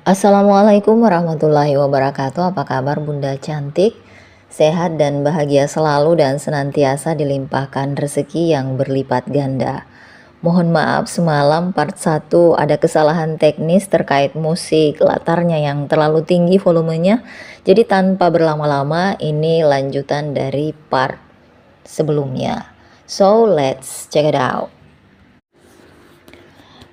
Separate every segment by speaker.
Speaker 1: Assalamualaikum warahmatullahi wabarakatuh. Apa kabar Bunda cantik? Sehat dan bahagia selalu dan senantiasa dilimpahkan rezeki yang berlipat ganda. Mohon maaf semalam part 1 ada kesalahan teknis terkait musik latarnya yang terlalu tinggi volumenya. Jadi tanpa berlama-lama ini lanjutan dari part sebelumnya. So let's check it out.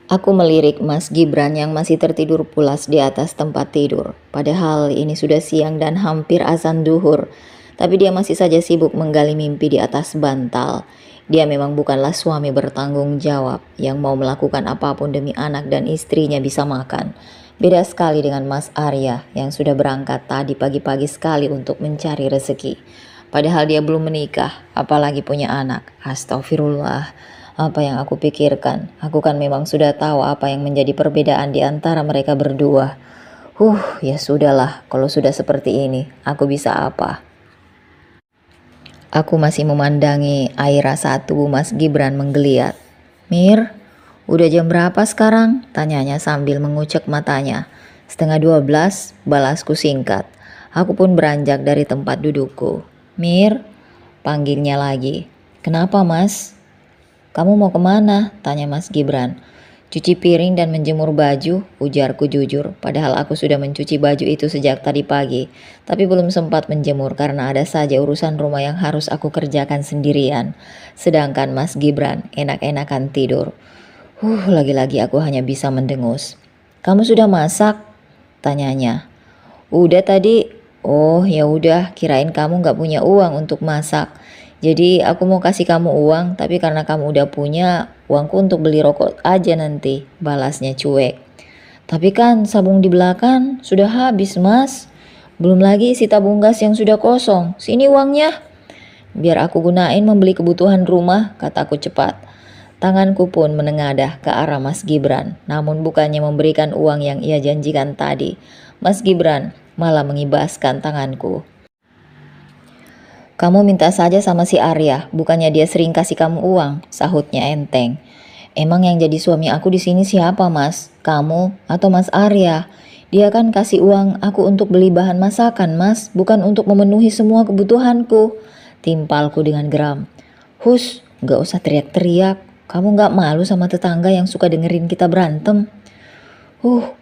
Speaker 1: Aku melirik Mas Gibran yang masih tertidur pulas di atas tempat tidur. Padahal ini sudah siang dan hampir azan duhur. Tapi dia masih saja sibuk menggali mimpi di atas bantal. Dia memang bukanlah suami bertanggung jawab yang mau melakukan apapun demi anak dan istrinya bisa makan. Beda sekali dengan Mas Arya yang sudah berangkat tadi pagi-pagi sekali untuk mencari rezeki. Padahal dia belum menikah, apalagi punya anak. Astagfirullah. Apa yang aku pikirkan? Aku kan memang sudah tahu apa yang menjadi perbedaan di antara mereka berdua. Ya sudahlah, kalau sudah seperti ini, aku bisa apa? Aku masih memandangi Aira saat tubuh Mas Gibran menggeliat. Mir, udah jam berapa sekarang? Tanyanya sambil mengucek matanya. 11:30, balasku singkat. Aku pun beranjak dari tempat dudukku. Mir, panggilnya lagi. Kenapa mas? Kamu mau kemana? Tanya Mas Gibran. Cuci piring dan menjemur baju, ujarku jujur. Padahal aku sudah mencuci baju itu sejak tadi pagi. Tapi belum sempat menjemur karena ada saja urusan rumah yang harus aku kerjakan sendirian. Sedangkan Mas Gibran enak-enakan tidur. Lagi-lagi aku hanya bisa mendengus. Kamu sudah masak? Tanyanya. Udah tadi. Oh ya udah, kirain kamu gak punya uang untuk masak. Jadi aku mau kasih kamu uang, tapi karena kamu udah punya, uangku untuk beli rokok aja nanti, balasnya cuek. Tapi kan sabung di belakang sudah habis mas. Belum lagi isi tabung gas yang sudah kosong. Sini uangnya. Biar aku gunain membeli kebutuhan rumah, kataku cepat. Tanganku pun menengadah ke arah Mas Gibran, namun bukannya memberikan uang yang ia janjikan tadi. Mas Gibran malah mengibaskan tanganku. Kamu minta saja sama si Arya, bukannya dia sering kasih kamu uang, sahutnya enteng. Emang yang jadi suami aku di sini siapa mas? Kamu atau Mas Arya? Dia kan kasih uang aku untuk beli bahan masakan mas, bukan untuk memenuhi semua kebutuhanku. Timpalku dengan geram. Gak usah teriak-teriak. Kamu gak malu sama tetangga yang suka dengerin kita berantem?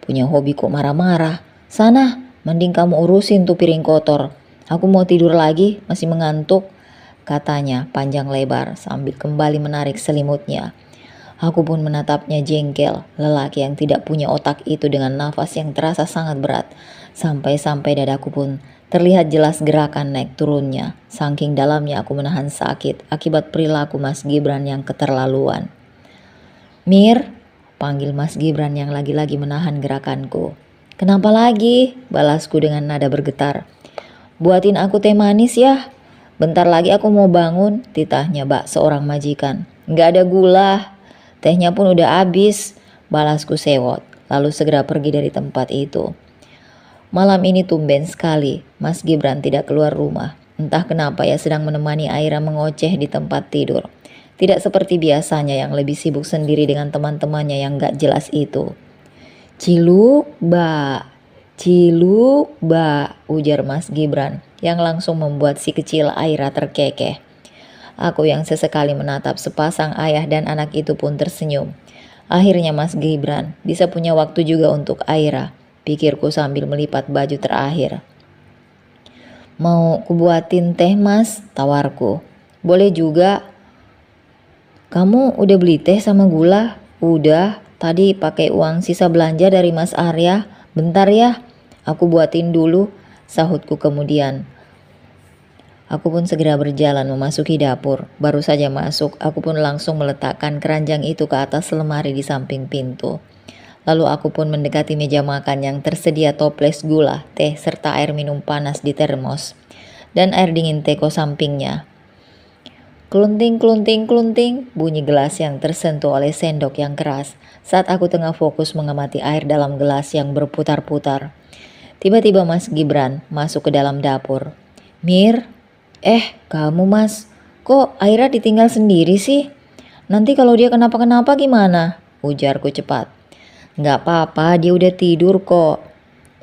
Speaker 1: Punya hobi kok marah-marah. Sana, mending kamu urusin tuh piring kotor. Aku mau tidur lagi, masih mengantuk, katanya panjang lebar sambil kembali menarik selimutnya. Aku pun menatapnya jengkel, lelaki yang tidak punya otak itu dengan nafas yang terasa sangat berat. Sampai-sampai dadaku pun terlihat jelas gerakan naik turunnya. Saking dalamnya aku menahan sakit akibat perilaku Mas Gibran yang keterlaluan. Mir, panggil Mas Gibran yang lagi-lagi menahan gerakanku. Kenapa lagi? Balasku dengan nada bergetar. Buatin aku teh manis ya. Bentar lagi aku mau bangun, titahnya bak seorang majikan. Nggak ada gula. Tehnya pun udah habis, balasku sewot. Lalu segera pergi dari tempat itu. Malam ini tumben sekali, Mas Gibran tidak keluar rumah. Entah kenapa ia sedang menemani Aira mengoceh di tempat tidur. Tidak seperti biasanya yang lebih sibuk sendiri dengan teman-temannya yang gak jelas itu. Ciluk, ujar Mas Gibran yang langsung membuat si kecil Aira terkekeh. Aku yang sesekali menatap sepasang ayah dan anak itu pun tersenyum. Akhirnya Mas Gibran bisa punya waktu juga untuk Aira, pikirku sambil melipat baju terakhir. Mau kubuatin teh mas, tawarku. Boleh juga. Kamu udah beli teh sama gula? Udah, tadi pakai uang sisa belanja dari Mas Arya. Bentar ya, aku buatin dulu, sahutku kemudian. Aku pun segera berjalan memasuki dapur. Baru saja masuk, aku pun langsung meletakkan keranjang itu ke atas lemari di samping pintu. Lalu aku pun mendekati meja makan yang tersedia toples gula, teh, serta air minum panas di termos. Dan air dingin teko sampingnya. Klunting, klunting, klunting, bunyi gelas yang tersentuh oleh sendok yang keras saat aku tengah fokus mengamati air dalam gelas yang berputar-putar. Tiba-tiba Mas Gibran masuk ke dalam dapur. Mir, kamu mas, kok Aira ditinggal sendiri sih? Nanti kalau dia kenapa-kenapa gimana? Ujarku cepat. Nggak apa-apa, dia udah tidur kok.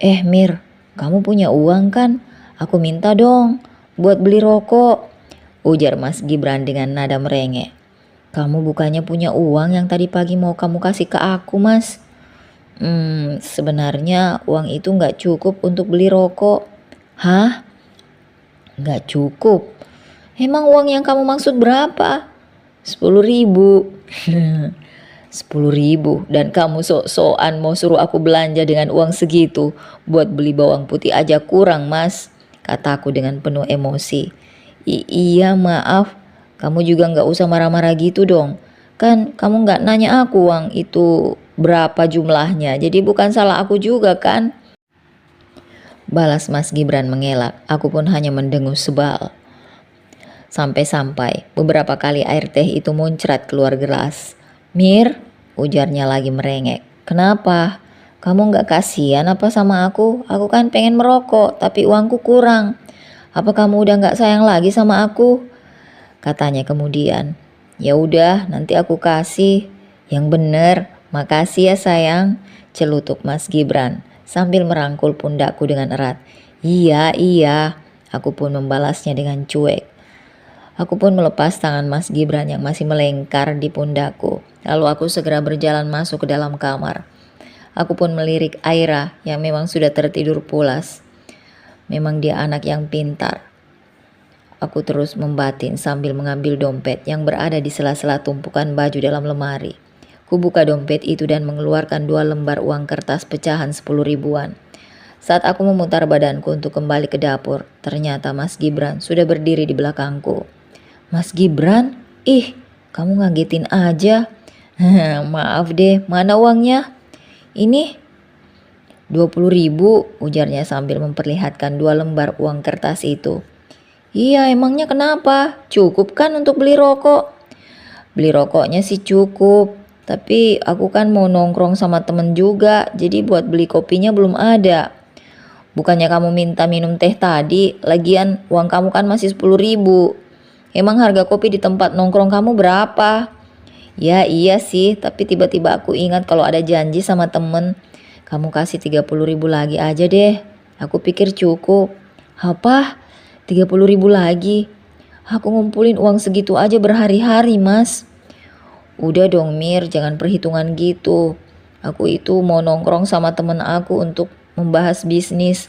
Speaker 1: Mir, kamu punya uang kan? Aku minta dong buat beli rokok, ujar Mas Gibran dengan nada merengek. Kamu bukannya punya uang yang tadi pagi mau kamu kasih ke aku, Mas? Sebenarnya uang itu nggak cukup untuk beli rokok. Hah? Nggak cukup? Emang uang yang kamu maksud berapa? 10.000. 10.000 dan kamu sok-sokan mau suruh aku belanja dengan uang segitu. Buat beli bawang putih aja kurang, Mas, kataku dengan penuh emosi. Iya maaf, kamu juga nggak usah marah-marah gitu dong. Kan kamu nggak nanya aku uang itu berapa jumlahnya, jadi bukan salah aku juga kan? Balas Mas Gibran mengelak, aku pun hanya mendengus sebal. Sampai-sampai beberapa kali air teh itu muncrat keluar gelas. Mir, ujarnya lagi merengek. Kenapa? Kamu nggak kasihan apa sama aku? Aku kan pengen merokok, tapi uangku kurang. Apa kamu udah nggak sayang lagi sama aku? Katanya kemudian. Ya udah, nanti aku kasih. Yang bener, makasih ya sayang, celutuk Mas Gibran sambil merangkul pundakku dengan erat. Iya, iya, aku pun membalasnya dengan cuek. Aku pun melepas tangan Mas Gibran yang masih melengkar di pundakku. Lalu aku segera berjalan masuk ke dalam kamar. Aku pun melirik Aira yang memang sudah tertidur pulas. Memang dia anak yang pintar. Aku terus membatin sambil mengambil dompet yang berada di sela-sela tumpukan baju dalam lemari. Kubuka dompet itu dan mengeluarkan 2 lembar uang kertas pecahan 10 ribuan. Saat aku memutar badanku untuk kembali ke dapur, ternyata Mas Gibran sudah berdiri di belakangku. Mas Gibran, kamu ngagetin aja. Maaf deh, mana uangnya? Ini 20.000, ujarnya sambil memperlihatkan 2 lembar uang kertas itu. Iya, emangnya kenapa? Cukup kan untuk beli rokok? Beli rokoknya sih cukup, tapi aku kan mau nongkrong sama temen juga, jadi buat beli kopinya belum ada. Bukannya kamu minta minum teh tadi, lagian uang kamu kan masih 10.000. Emang harga kopi di tempat nongkrong kamu berapa? Ya iya sih, tapi tiba-tiba aku ingat kalau ada janji sama temen. Kamu kasih 30.000 lagi aja deh. Aku pikir cukup. Apa? 30.000 lagi? Aku ngumpulin uang segitu aja berhari-hari, Mas. Udah dong Mir, jangan perhitungan gitu. Aku itu mau nongkrong sama temen aku untuk membahas bisnis.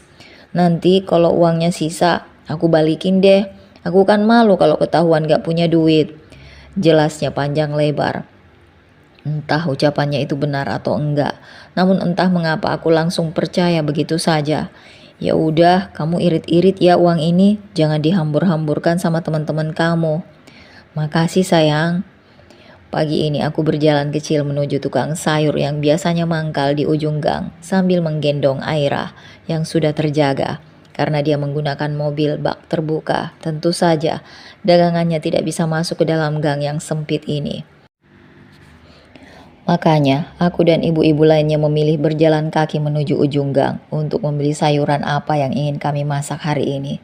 Speaker 1: Nanti kalau uangnya sisa, aku balikin deh. Aku kan malu kalau ketahuan gak punya duit. Jelasnya panjang lebar. Entah ucapannya itu benar atau enggak. Namun entah mengapa aku langsung percaya begitu saja. Ya udah, kamu irit-irit ya uang ini. Jangan dihambur-hamburkan sama teman-teman kamu. Makasih sayang. Pagi ini aku berjalan kecil menuju tukang sayur yang biasanya mangkal di ujung gang sambil menggendong Aira yang sudah terjaga. Karena dia menggunakan mobil bak terbuka, tentu saja dagangannya tidak bisa masuk ke dalam gang yang sempit ini. Makanya, aku dan ibu-ibu lainnya memilih berjalan kaki menuju ujung gang untuk membeli sayuran apa yang ingin kami masak hari ini.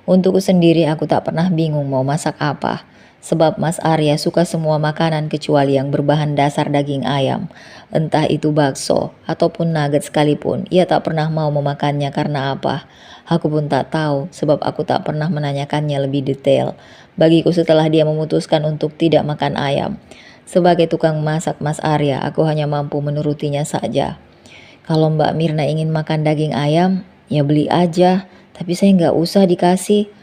Speaker 1: Untukku sendiri aku tak pernah bingung mau masak apa. Sebab Mas Arya suka semua makanan kecuali yang berbahan dasar daging ayam. Entah itu bakso ataupun nugget sekalipun, ia tak pernah mau memakannya karena apa. Aku pun tak tahu sebab aku tak pernah menanyakannya lebih detail. Bagiku setelah dia memutuskan untuk tidak makan ayam. Sebagai tukang masak Mas Arya, aku hanya mampu menurutinya saja. Kalau Mbak Mirna ingin makan daging ayam, ya beli aja. Tapi saya nggak usah dikasih.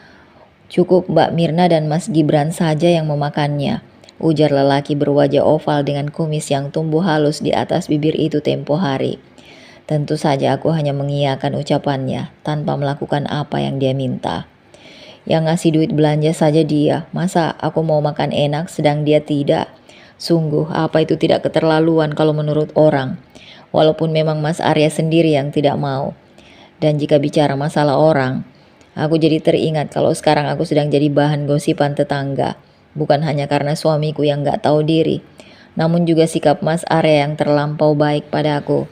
Speaker 1: Cukup Mbak Mirna dan Mas Gibran saja yang memakannya, ujar lelaki berwajah oval dengan kumis yang tumbuh halus di atas bibir itu tempo hari. Tentu saja aku hanya mengiyakan ucapannya tanpa melakukan apa yang dia minta. Yang ngasih duit belanja saja dia, masa aku mau makan enak sedang dia tidak? Sungguh apa itu tidak keterlaluan kalau menurut orang. Walaupun memang Mas Arya sendiri yang tidak mau. Dan jika bicara masalah orang, aku jadi teringat kalau sekarang aku sedang jadi bahan gosipan tetangga. Bukan hanya karena suamiku yang gak tahu diri, namun juga sikap Mas Arya yang terlampau baik padaku.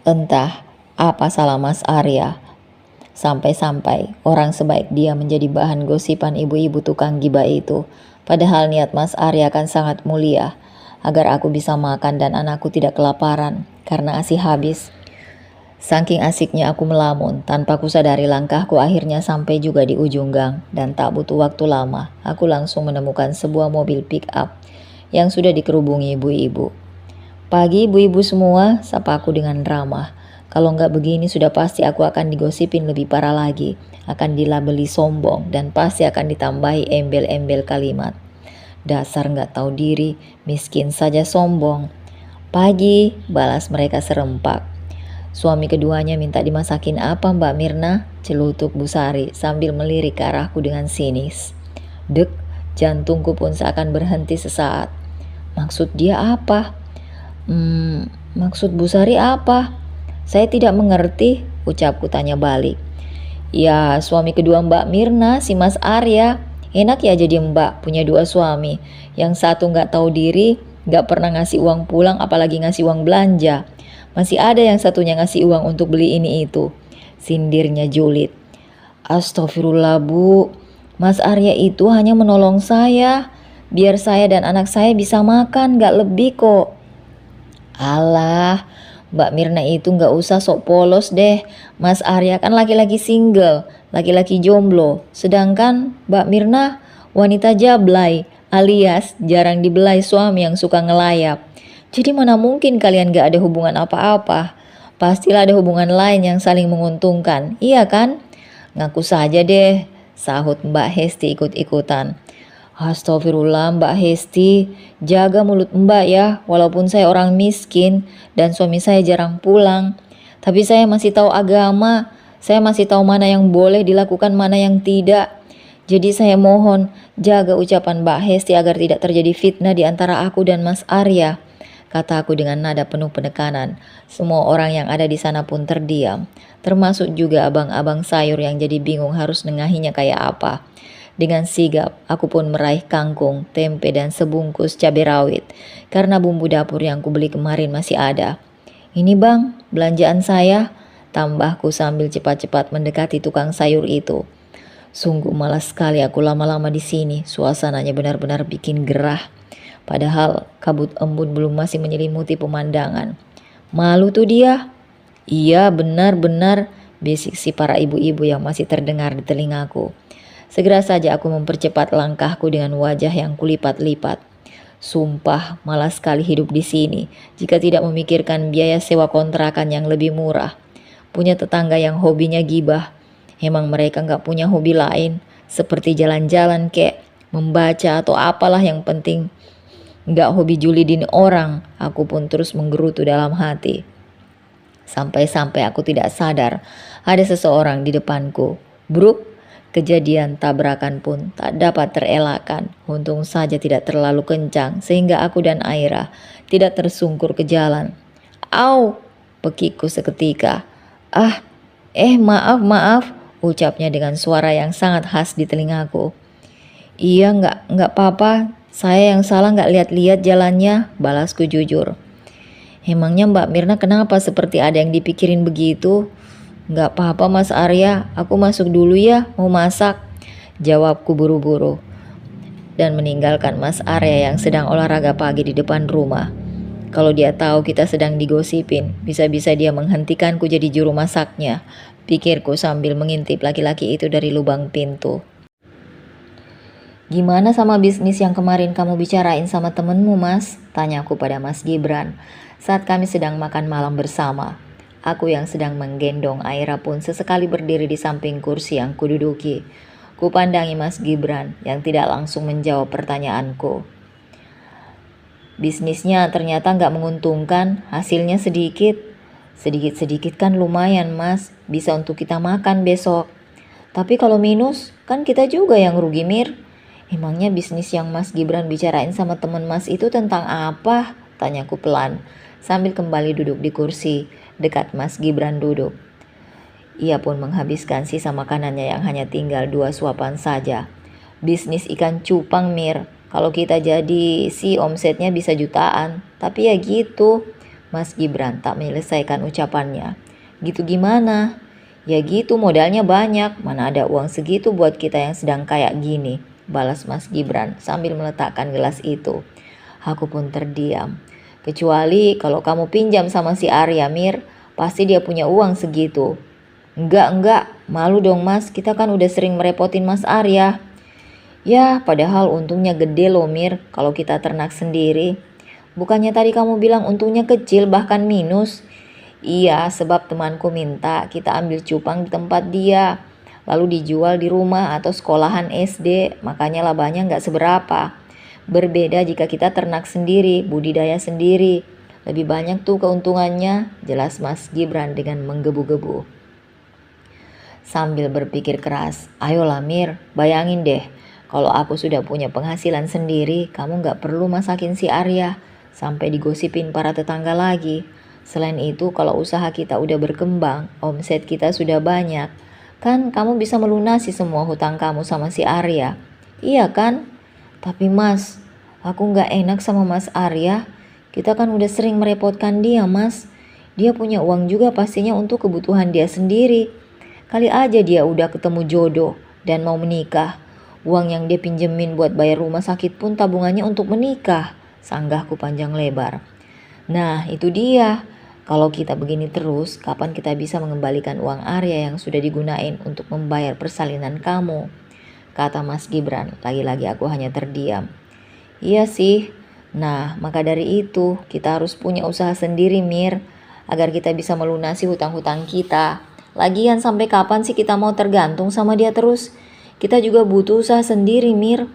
Speaker 1: Entah apa salah Mas Arya, sampai-sampai orang sebaik dia menjadi bahan gosipan ibu-ibu tukang gibah itu. Padahal niat Mas Arya kan sangat mulia, agar aku bisa makan dan anakku tidak kelaparan karena ASI habis. Saking asiknya aku melamun, tanpa kusadari langkahku akhirnya sampai juga di ujung gang. Dan tak butuh waktu lama, aku langsung menemukan sebuah mobil pick up yang sudah dikerubungi ibu-ibu. "Pagi ibu-ibu semua," sapa aku dengan ramah. Kalau nggak begini sudah pasti aku akan digosipin lebih parah lagi. Akan dilabeli sombong dan pasti akan ditambahi embel-embel kalimat. "Dasar nggak tahu diri, miskin saja sombong." "Pagi," balas mereka serempak. "Suami keduanya minta dimasakin apa Mbak Mirna?" celutuk Bu Sari sambil melirik ke arahku dengan sinis. Dek, jantungku pun seakan berhenti sesaat. Maksud dia apa? Maksud Bu Sari apa? Saya tidak mengerti, ucapku tanya balik. "Ya, suami kedua Mbak Mirna, si Mas Arya. Enak ya jadi Mbak, punya dua suami. Yang satu nggak tahu diri, nggak pernah ngasih uang pulang apalagi ngasih uang belanja. Masih ada yang satunya ngasih uang untuk beli ini itu," sindirnya julid. "Astagfirullah Bu, Mas Arya itu hanya menolong saya. Biar saya dan anak saya bisa makan, nggak lebih kok." "Alah, Mbak Mirna itu nggak usah sok polos deh. Mas Arya kan laki-laki single, laki-laki jomblo. Sedangkan Mbak Mirna wanita jablay alias jarang dibelai suami yang suka ngelayap. Jadi mana mungkin kalian gak ada hubungan apa-apa? Pastilah ada hubungan lain yang saling menguntungkan, iya kan?" "Ngaku saja deh," sahut Mbak Hesti ikut-ikutan. "Astagfirullah Mbak Hesti, jaga mulut Mbak ya, walaupun saya orang miskin dan suami saya jarang pulang. Tapi saya masih tahu agama, saya masih tahu mana yang boleh dilakukan, mana yang tidak. Jadi saya mohon jaga ucapan Mbak Hesti agar tidak terjadi fitnah di antara aku dan Mas Arya," kataku dengan nada penuh penekanan. Semua orang yang ada di sana pun terdiam, termasuk juga abang-abang sayur yang jadi bingung harus nengahinya kayak apa. Dengan sigap, aku pun meraih kangkung, tempe, dan sebungkus cabai rawit, karena bumbu dapur yang kubeli kemarin masih ada. "Ini bang, belanjaan saya," tambahku sambil cepat-cepat mendekati tukang sayur itu. Sungguh malas sekali aku lama-lama di sini, suasananya benar-benar bikin gerah. Padahal kabut embun belum masih menyelimuti pemandangan. "Malu tuh dia." "Iya benar-benar," bisik si para ibu-ibu yang masih terdengar di telingaku. Segera saja aku mempercepat langkahku dengan wajah yang kulipat-lipat. Sumpah, malas sekali hidup di sini jika tidak memikirkan biaya sewa kontrakan yang lebih murah. Punya tetangga yang hobinya gibah. Emang mereka nggak punya hobi lain seperti jalan-jalan kek, membaca atau apalah, yang penting nggak hobi julidin orang. Aku pun terus menggerutu dalam hati. Sampai-sampai aku tidak sadar ada seseorang di depanku. Bruk. Kejadian tabrakan pun tak dapat terelakkan. Untung saja tidak terlalu kencang sehingga aku dan Aira tidak tersungkur ke jalan. "Au!" pekikku seketika. Maaf, ucapnya dengan suara yang sangat khas di telingaku. "Iya, nggak apa-apa. Saya yang salah nggak lihat-lihat jalannya," balasku jujur. "Emangnya Mbak Mirna kenapa seperti ada yang dipikirin begitu?" "Nggak apa-apa Mas Arya, aku masuk dulu ya, mau masak," jawabku buru-buru. Dan meninggalkan Mas Arya yang sedang olahraga pagi di depan rumah. Kalau dia tahu kita sedang digosipin, bisa-bisa dia menghentikanku jadi juru masaknya, pikirku sambil mengintip laki-laki itu dari lubang pintu. "Gimana sama bisnis yang kemarin kamu bicarain sama temenmu Mas?" tanyaku pada Mas Gibran saat kami sedang makan malam bersama. Aku yang sedang menggendong Aira pun sesekali berdiri di samping kursi yang kududuki. Kupandangi Mas Gibran yang tidak langsung menjawab pertanyaanku. "Bisnisnya ternyata nggak menguntungkan, hasilnya sedikit." "Sedikit-sedikit kan lumayan Mas, bisa untuk kita makan besok." "Tapi kalau minus, kan kita juga yang rugi Mir." "Emangnya bisnis yang Mas Gibran bicarain sama teman Mas itu tentang apa?" tanyaku pelan, sambil kembali duduk di kursi dekat Mas Gibran duduk. Ia pun menghabiskan sisa makanannya yang hanya tinggal 2 suapan saja. "Bisnis ikan cupang Mir, kalau kita jadi sih omsetnya bisa jutaan. Tapi ya gitu." Mas Gibran tak menyelesaikan ucapannya. "Gitu gimana?" "Ya gitu, modalnya banyak, mana ada uang segitu buat kita yang sedang kayak gini," balas Mas Gibran sambil meletakkan gelas itu. Aku pun terdiam. "Kecuali kalau kamu pinjam sama si Arya Mir, Pasti dia punya uang segitu. Enggak, malu dong mas, kita kan udah sering merepotin Mas Arya. Ya, padahal untungnya gede loh Mir, kalau kita ternak sendiri. Bukannya tadi kamu bilang untungnya kecil bahkan minus? Iya, sebab temanku minta kita ambil cupang di tempat dia, lalu dijual di rumah atau sekolahan SD, makanya labanya nggak seberapa. Berbeda jika kita ternak sendiri, budidaya sendiri. Lebih banyak tuh keuntungannya, jelas Mas Gibran dengan menggebu-gebu. Sambil berpikir keras, ayolah Mir, bayangin deh, kalau aku sudah punya penghasilan sendiri, kamu nggak perlu masakin si Arya, sampai digosipin para tetangga lagi. Selain itu, kalau usaha kita udah berkembang, omset kita sudah banyak, kan kamu bisa melunasi semua hutang kamu sama si Arya. Iya kan? Tapi mas, aku nggak enak sama Mas Arya. Kita kan udah sering merepotkan dia mas. Dia punya uang juga pastinya untuk kebutuhan dia sendiri. Kali aja dia udah ketemu jodoh dan mau menikah. Uang yang dia pinjemin buat bayar rumah sakit pun tabungannya untuk menikah. Sanggahku panjang lebar. Nah itu dia. Kalau kita begini terus, kapan kita bisa mengembalikan uang Arya yang sudah digunain untuk membayar persalinan kamu? Kata Mas Gibran. Lagi-lagi aku hanya terdiam. Iya sih. Nah maka dari itu kita harus punya usaha sendiri Mir. Agar kita bisa melunasi hutang-hutang kita. Lagian sampai kapan sih kita mau tergantung sama dia terus? Kita juga butuh usaha sendiri Mir,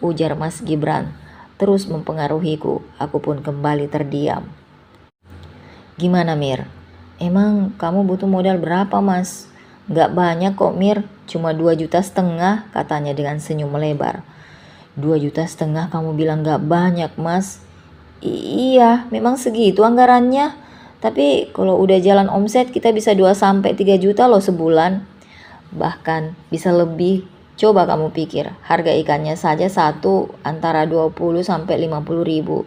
Speaker 1: ujar Mas Gibran. Terus mempengaruhiku, aku pun kembali terdiam. Gimana Mir? Emang kamu butuh modal berapa mas? Gak banyak kok Mir, cuma 2,5 juta katanya dengan senyum melebar. 2,5 juta kamu bilang gak banyak mas? Iya, memang segitu anggarannya. Tapi kalau udah jalan omset kita bisa 2-3 juta loh sebulan. Bahkan bisa lebih. Coba kamu pikir, harga ikannya saja satu antara 20-50 ribu.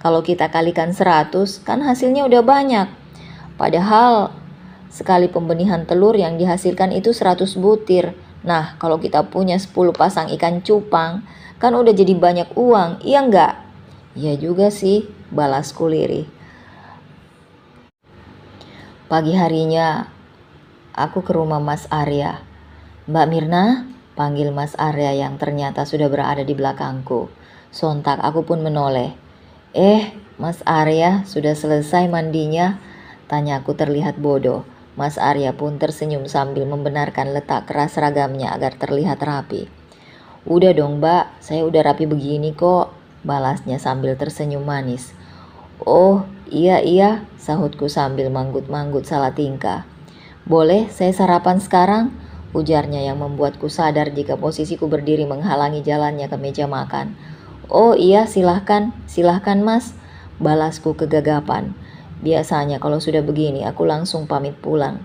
Speaker 1: Kalau kita kalikan 100, kan hasilnya udah banyak. Padahal sekali pembenihan telur yang dihasilkan itu 100 butir. Nah, kalau kita punya 10 pasang ikan cupang, kan udah jadi banyak uang, iya enggak? Iya juga sih, balasku lirih. Pagi harinya, aku ke rumah Mas Arya. Mbak Mirna, panggil Mas Arya yang ternyata sudah berada di belakangku. Sontak aku pun menoleh. Mas Arya sudah selesai mandinya? Tanyaku terlihat bodoh. Mas Arya pun tersenyum sambil membenarkan letak keras seragamnya agar terlihat rapi. Udah dong mbak, saya udah rapi begini kok, balasnya sambil tersenyum manis. Oh iya, sahutku sambil manggut-manggut salah tingkah. Boleh saya sarapan sekarang? Ujarnya yang membuatku sadar jika posisiku berdiri menghalangi jalannya ke meja makan. Oh iya silahkan mas, balasku kegagapan. Biasanya kalau sudah begini aku langsung pamit pulang.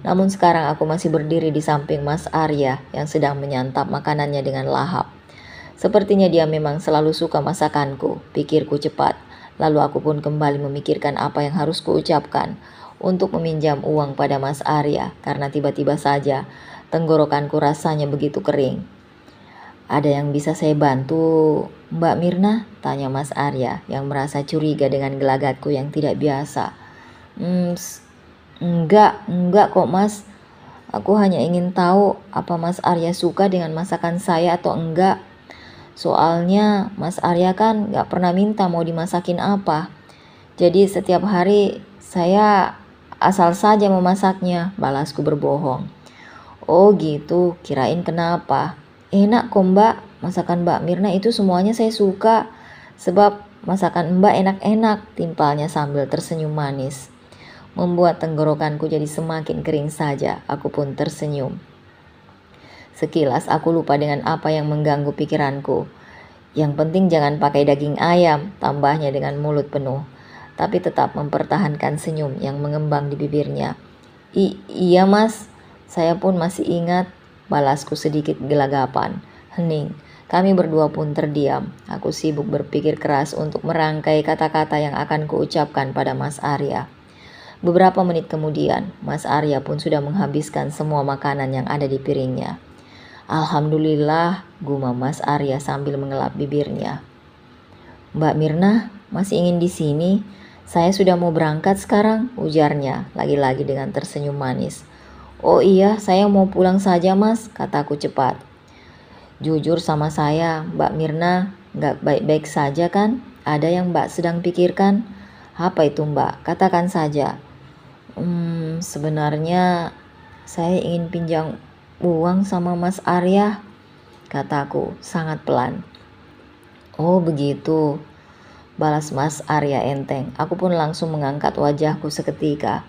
Speaker 1: Namun sekarang aku masih berdiri di samping Mas Arya yang sedang menyantap makanannya dengan lahap. Sepertinya dia memang selalu suka masakanku, pikirku cepat. Lalu aku pun kembali memikirkan apa yang harus kuucapkan untuk meminjam uang pada Mas Arya karena tiba-tiba saja tenggorokanku rasanya begitu kering. Ada yang bisa saya bantu, Mbak Mirna? Tanya Mas Arya yang merasa curiga dengan gelagatku yang tidak biasa. Enggak kok mas. Aku hanya ingin tahu apa Mas Arya suka dengan masakan saya atau enggak. Soalnya Mas Arya kan gak pernah minta mau dimasakin apa. Jadi setiap hari saya asal saja memasaknya, balasku berbohong. Oh gitu, kirain kenapa. Enak kok mbak, masakan Mbak Mirna itu semuanya saya suka. Sebab masakan mbak enak-enak, timpalnya sambil tersenyum manis. Membuat tenggorokanku jadi semakin kering saja, aku pun tersenyum. Sekilas aku lupa dengan apa yang mengganggu pikiranku. Yang penting jangan pakai daging ayam, tambahnya dengan mulut penuh. Tapi tetap mempertahankan senyum yang mengembang di bibirnya. Iya mas, saya pun masih ingat, balasku sedikit gelagapan. Hening, kami berdua pun terdiam. Aku sibuk berpikir keras untuk merangkai kata-kata yang akan kuucapkan pada Mas Arya. Beberapa menit kemudian, Mas Arya pun sudah menghabiskan semua makanan yang ada di piringnya. Alhamdulillah, gumam Mas Arya sambil mengelap bibirnya. Mbak Mirna, masih ingin di sini? Saya sudah mau berangkat sekarang, ujarnya, lagi-lagi dengan tersenyum manis. Oh iya, saya mau pulang saja mas, kataku cepat. Jujur sama saya, Mbak Mirna, nggak baik-baik saja kan? Ada yang Mbak sedang pikirkan? Apa itu Mbak? Katakan saja. Sebenarnya saya ingin pinjam uang sama Mas Arya, kataku sangat pelan. Oh begitu, balas Mas Arya enteng. Aku pun langsung mengangkat wajahku seketika.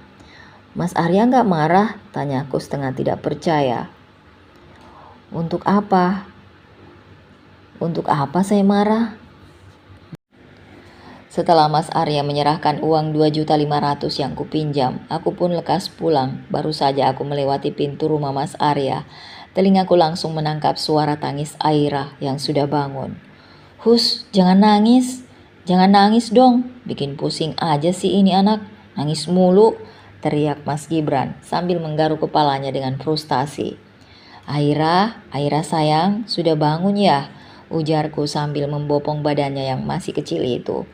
Speaker 1: Mas Arya nggak marah? Tanyaku setengah tidak percaya. Untuk apa? Untuk apa saya marah? Setelah Mas Arya menyerahkan uang 2.500.000 yang kupinjam, aku pun lekas pulang. Baru saja aku melewati pintu rumah Mas Arya, telingaku langsung menangkap suara tangis Aira yang sudah bangun. Hus, jangan nangis. Jangan nangis dong, bikin pusing aja sih ini anak. Nangis mulu, teriak Mas Gibran sambil menggaruk kepalanya dengan frustasi. Aira sayang, sudah bangun ya? Ujarku sambil membopong badannya yang masih kecil itu.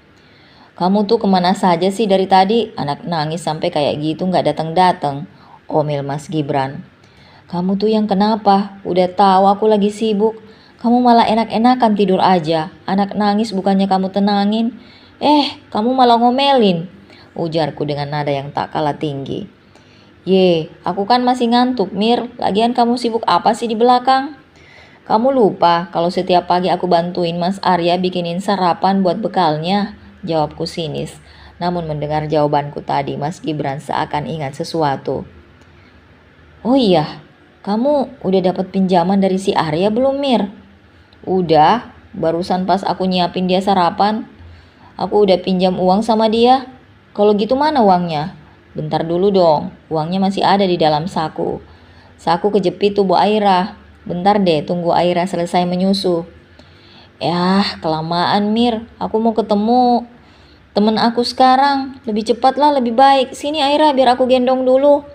Speaker 1: Kamu tuh kemana saja sih dari tadi? Anak nangis sampai kayak gitu gak datang-datang, omel Mas Gibran. Kamu tuh yang kenapa? Udah tahu aku lagi sibuk. Kamu malah enak-enakan tidur aja. Anak nangis bukannya kamu tenangin. Kamu malah ngomelin, ujarku dengan nada yang tak kalah tinggi. Ye, aku kan masih ngantuk, Mir. Lagian kamu sibuk apa sih di belakang? Kamu lupa kalau setiap pagi aku bantuin Mas Arya bikinin sarapan buat bekalnya, jawabku sinis. Namun mendengar jawabanku tadi, Mas Gibran seakan ingat sesuatu. Oh iya, kamu udah dapat pinjaman dari si Arya belum, Mir? Udah, barusan pas aku nyiapin dia sarapan. Aku udah pinjam uang sama dia. Kalau gitu mana uangnya? Bentar dulu dong, uangnya masih ada di dalam saku. Saku kejepit tubuh Aira. Bentar deh, tunggu Aira selesai menyusu. Yah, kelamaan Mir. Aku mau ketemu temen aku sekarang. Lebih cepat lah, lebih baik. Sini Aira, biar aku gendong dulu,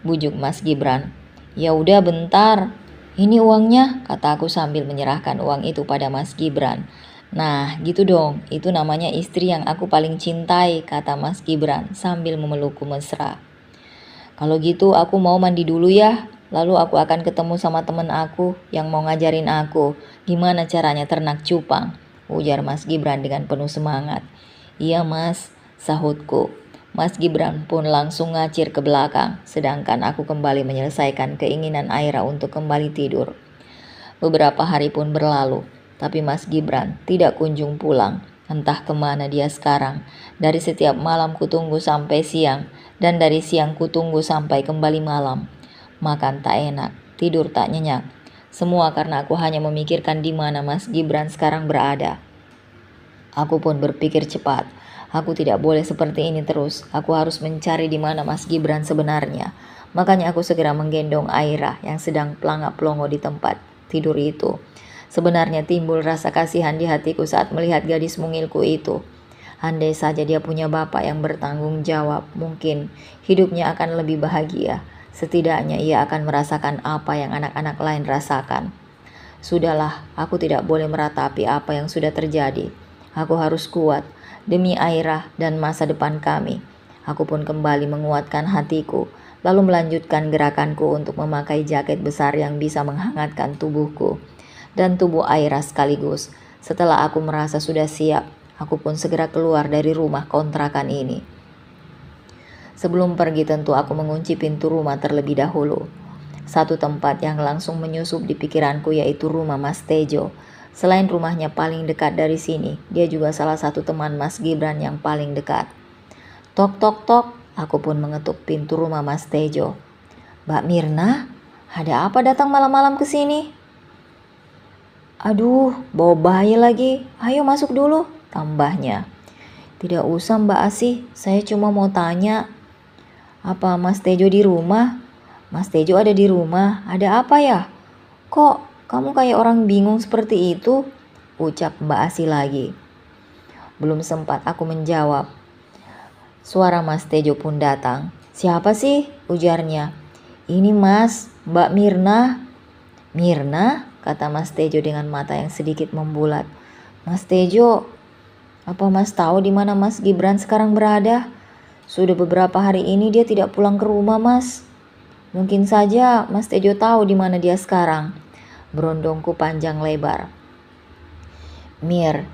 Speaker 1: bujuk Mas Gibran. Ya udah bentar. Ini uangnya, kata aku sambil menyerahkan uang itu pada Mas Gibran. Nah, gitu dong. Itu namanya istri yang aku paling cintai, kata Mas Gibran sambil memelukku mesra. Kalau gitu aku mau mandi dulu ya. Lalu aku akan ketemu sama temen aku yang mau ngajarin aku gimana caranya ternak cupang, ujar Mas Gibran dengan penuh semangat. Iya mas, sahutku. Mas Gibran pun langsung ngacir ke belakang, sedangkan aku kembali menyelesaikan keinginan Aira untuk kembali tidur. Beberapa hari pun berlalu, tapi Mas Gibran tidak kunjung pulang. Entah kemana dia sekarang. Dari setiap malam kutunggu sampai siang, dan dari siang kutunggu sampai kembali malam. Makan tak enak, tidur tak nyenyak. Semua karena aku hanya memikirkan di mana Mas Gibran sekarang berada. Aku pun berpikir cepat. Aku tidak boleh seperti ini terus. Aku harus mencari di mana Mas Gibran sebenarnya. Makanya aku segera menggendong Aira yang sedang pelangap-pelongo di tempat tidur itu. Sebenarnya timbul rasa kasihan di hatiku saat melihat gadis mungilku itu. Andai saja dia punya bapak yang bertanggung jawab, mungkin hidupnya akan lebih bahagia. Setidaknya ia akan merasakan apa yang anak-anak lain rasakan. Sudahlah, aku tidak boleh meratapi apa yang sudah terjadi. Aku harus kuat demi Aira dan masa depan kami. Aku pun kembali menguatkan hatiku, lalu melanjutkan gerakanku untuk memakai jaket besar yang bisa menghangatkan tubuhku dan tubuh Aira sekaligus. Setelah aku merasa sudah siap, aku pun segera keluar dari rumah kontrakan ini. Sebelum pergi tentu aku mengunci pintu rumah terlebih dahulu. Satu tempat yang langsung menyusup di pikiranku yaitu rumah Mas Tejo. Selain rumahnya paling dekat dari sini, dia juga salah satu teman Mas Gibran yang paling dekat. Tok tok tok, aku pun mengetuk pintu rumah Mas Tejo. Mbak Mirna, ada apa datang malam-malam ke sini? Aduh, bawa bayi lagi. Ayo masuk dulu, tambahnya. Tidak usah Mbak Asih, saya cuma mau tanya. Apa Mas Tejo di rumah? Mas Tejo ada di rumah, ada apa ya? Kok kamu kayak orang bingung seperti itu? Ucap Mbak Asih lagi. Belum sempat aku menjawab, suara Mas Tejo pun datang. Siapa sih? Ujarnya. Ini Mas, Mbak Mirna. Mirna? Kata Mas Tejo dengan mata yang sedikit membulat. Mas Tejo, Apa Mas tahu di mana Mas Gibran sekarang berada? Sudah beberapa hari ini dia tidak pulang ke rumah, Mas. Mungkin saja Mas Tejo tahu di mana dia sekarang. Berondongku panjang lebar. Mir,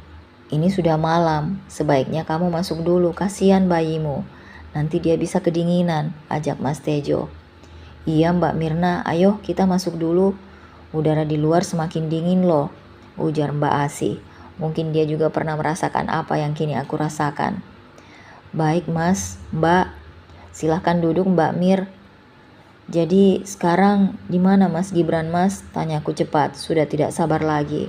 Speaker 1: ini sudah malam. Sebaiknya kamu masuk dulu, kasihan bayimu. Nanti dia bisa kedinginan, ajak Mas Tejo. Iya Mbak Mirna, ayo kita masuk dulu. Udara di luar semakin dingin loh, ujar Mbak Asih. Mungkin dia juga pernah merasakan apa yang kini aku rasakan. Baik Mas, Mbak. Silahkan duduk Mbak Mir. Jadi sekarang di mana Mas Gibran Mas? Tanyaku cepat, sudah tidak sabar lagi.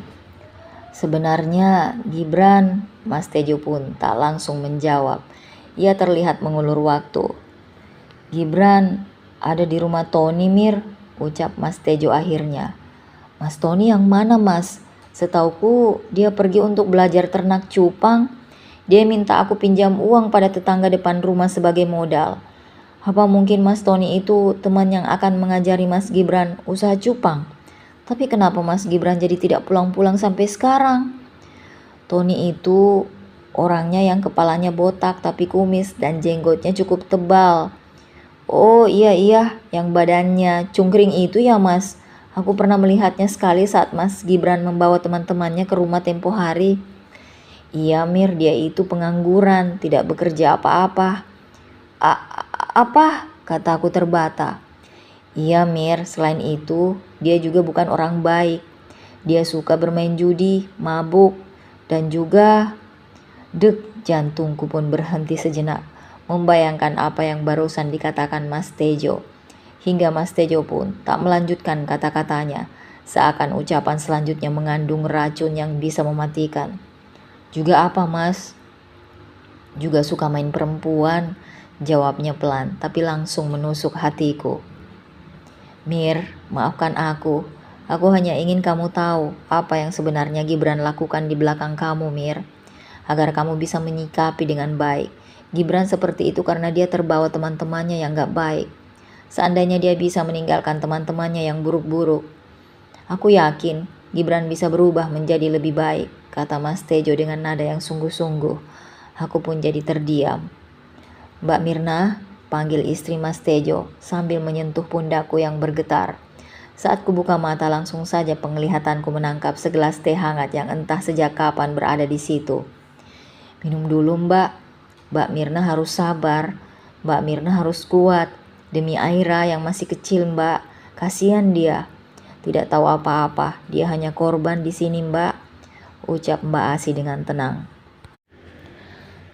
Speaker 1: Sebenarnya Gibran, Mas Tejo pun tak langsung menjawab. Ia terlihat mengulur waktu. Gibran ada di rumah Tony Mir, ucap Mas Tejo akhirnya. Mas Tony yang mana Mas? Setauku dia pergi untuk belajar ternak cupang. Dia minta aku pinjam uang pada tetangga depan rumah sebagai modal. Apa mungkin Mas Tony itu teman yang akan mengajari Mas Gibran usaha cupang? Tapi kenapa Mas Gibran jadi tidak pulang-pulang sampai sekarang? Tony itu orangnya yang kepalanya botak tapi kumis dan jenggotnya cukup tebal. Oh iya, yang badannya cungkring itu ya Mas. Aku pernah melihatnya sekali saat Mas Gibran membawa teman-temannya ke rumah tempo hari. Iya Mir, dia itu pengangguran, tidak bekerja apa-apa. Apa? Kataku terbata. Iya Mir, selain itu dia juga bukan orang baik. Dia suka bermain judi, mabuk, dan juga... Jantungku pun berhenti sejenak, membayangkan apa yang barusan dikatakan Mas Tejo. Hingga Mas Tejo pun tak melanjutkan kata-katanya, seakan ucapan selanjutnya mengandung racun yang bisa mematikan. Juga apa Mas? Juga suka main perempuan, jawabnya pelan tapi langsung menusuk hatiku. Mir, maafkan aku. Aku hanya ingin kamu tahu apa yang sebenarnya Gibran lakukan di belakang kamu, Mir. Agar kamu bisa menyikapi dengan baik. Gibran seperti itu karena dia terbawa teman-temannya yang gak baik. Seandainya dia bisa meninggalkan teman-temannya yang buruk-buruk, aku yakin Gibran bisa berubah menjadi lebih baik, kata Mas Tejo dengan nada yang sungguh-sungguh. Aku pun jadi terdiam. Mbak Mirna, panggil istri Mas Tejo sambil menyentuh pundakku yang bergetar. Saat kubuka mata langsung saja penglihatanku menangkap segelas teh hangat yang entah sejak kapan berada di situ. Minum dulu Mbak. Mbak Mirna harus sabar. Mbak Mirna harus kuat. Demi Aira yang masih kecil Mbak. Kasihan dia. Tidak tahu apa-apa. Dia hanya korban di sini Mbak. Ucap Mbak Asih dengan tenang.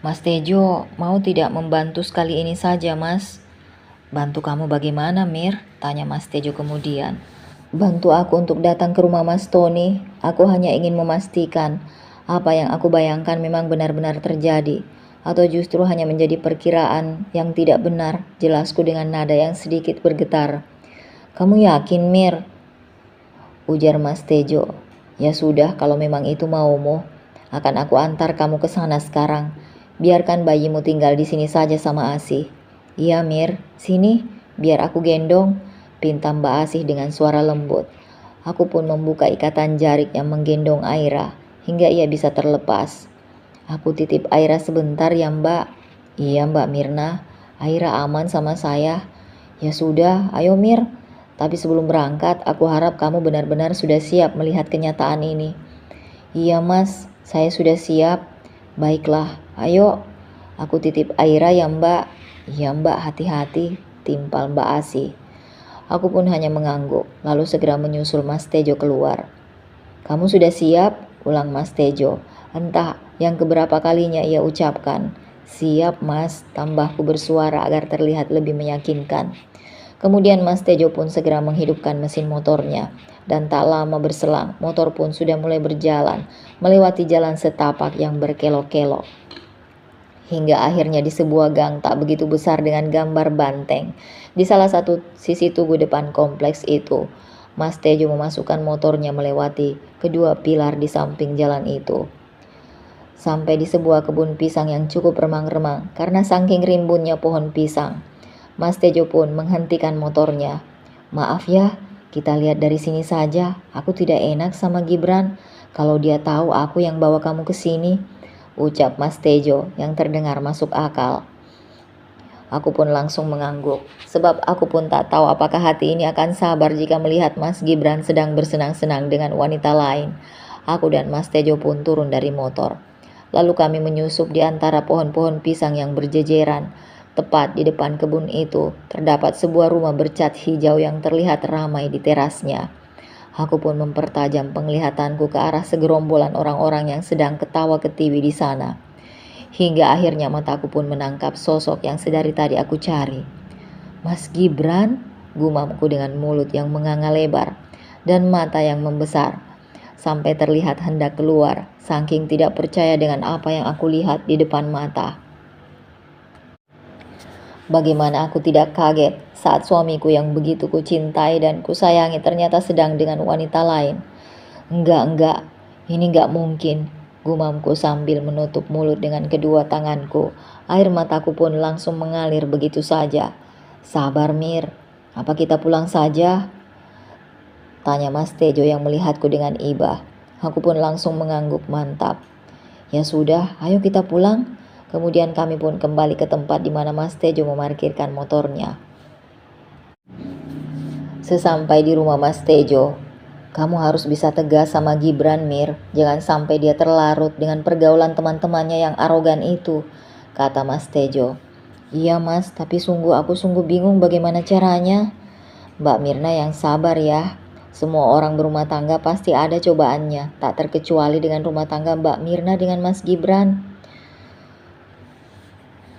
Speaker 1: Mas Tejo mau tidak membantu sekali ini saja Mas? Bantu kamu bagaimana Mir? Tanya Mas Tejo kemudian. Bantu aku untuk datang ke rumah Mas Tony. Aku hanya ingin memastikan apa yang aku bayangkan memang benar-benar terjadi, atau justru hanya menjadi perkiraan yang tidak benar, jelasku dengan nada yang sedikit bergetar. Kamu yakin Mir? Ujar Mas Tejo. Ya sudah, kalau memang itu maumu, akan aku antar kamu ke sana sekarang. Biarkan bayimu tinggal di sini saja sama Asih. Iya Mir, sini, biar aku gendong, pinta Mbak Asih dengan suara lembut. Aku pun membuka ikatan jarik yang menggendong Aira, hingga ia bisa terlepas. Aku titip Aira sebentar ya Mbak. Iya Mbak Mirna, Aira aman sama saya. Ya sudah, ayo Mir. Tapi sebelum berangkat, aku harap kamu benar-benar sudah siap melihat kenyataan ini. Iya Mas, saya sudah siap. Baiklah, ayo. Aku titip Aira ya Mbak. Iya Mbak, hati-hati, timpal Mbak Asih. Aku pun hanya mengangguk, lalu segera menyusul Mas Tejo keluar. Kamu sudah siap? Ulang Mas Tejo. Entah yang keberapa kalinya ia ucapkan. Siap Mas, tambahku bersuara agar terlihat lebih meyakinkan. Kemudian Mas Tejo pun segera menghidupkan mesin motornya. Dan tak lama berselang, motor pun sudah mulai berjalan, melewati jalan setapak yang berkelok-kelok. Hingga akhirnya di sebuah gang tak begitu besar dengan gambar banteng. Di salah satu sisi tugu depan kompleks itu, Mas Tejo memasukkan motornya melewati kedua pilar di samping jalan itu. Sampai di sebuah kebun pisang yang cukup remang-remang karena saking rimbunnya pohon pisang. Mas Tejo pun menghentikan motornya. Maaf ya, kita lihat dari sini saja. Aku tidak enak sama Gibran kalau dia tahu aku yang bawa kamu ke sini. ucap Mas Tejo yang terdengar masuk akal. Aku pun langsung mengangguk, sebab aku pun tak tahu apakah hati ini akan sabar jika melihat Mas Gibran sedang bersenang-senang dengan wanita lain. Aku dan Mas Tejo pun turun dari motor. Lalu kami menyusup di antara pohon-pohon pisang yang berjejeran. Tepat di depan kebun itu, terdapat sebuah rumah bercat hijau yang terlihat ramai di terasnya. Aku pun mempertajam penglihatanku ke arah segerombolan orang-orang yang sedang ketawa ketiwi di sana. Hingga akhirnya mataku pun menangkap sosok yang sedari tadi aku cari. Mas Gibran, gumamku dengan mulut yang menganga lebar dan mata yang membesar, sampai terlihat hendak keluar, saking tidak percaya dengan apa yang aku lihat di depan mata. Bagaimana aku tidak kaget saat suamiku yang begitu kucintai dan kusayangi ternyata sedang dengan wanita lain. Enggak, ini enggak mungkin, gumamku sambil menutup mulut dengan kedua tanganku. Air mataku pun langsung mengalir begitu saja. Sabar Mir, apa kita pulang saja? Tanya Mas Tejo yang melihatku dengan iba. Aku pun langsung mengangguk mantap. Ya sudah, ayo kita pulang. Kemudian kami pun kembali ke tempat di mana Mas Tejo memarkirkan motornya. Sesampai di rumah Mas Tejo, kamu harus bisa tegas sama Gibran Mir. Jangan sampai dia terlarut dengan pergaulan teman-temannya yang arogan itu, kata Mas Tejo. Iya Mas, tapi aku sungguh bingung bagaimana caranya. Mbak Mirna yang sabar ya. Semua orang berumah tangga pasti ada cobaannya, tak terkecuali dengan rumah tangga Mbak Mirna dengan Mas Gibran.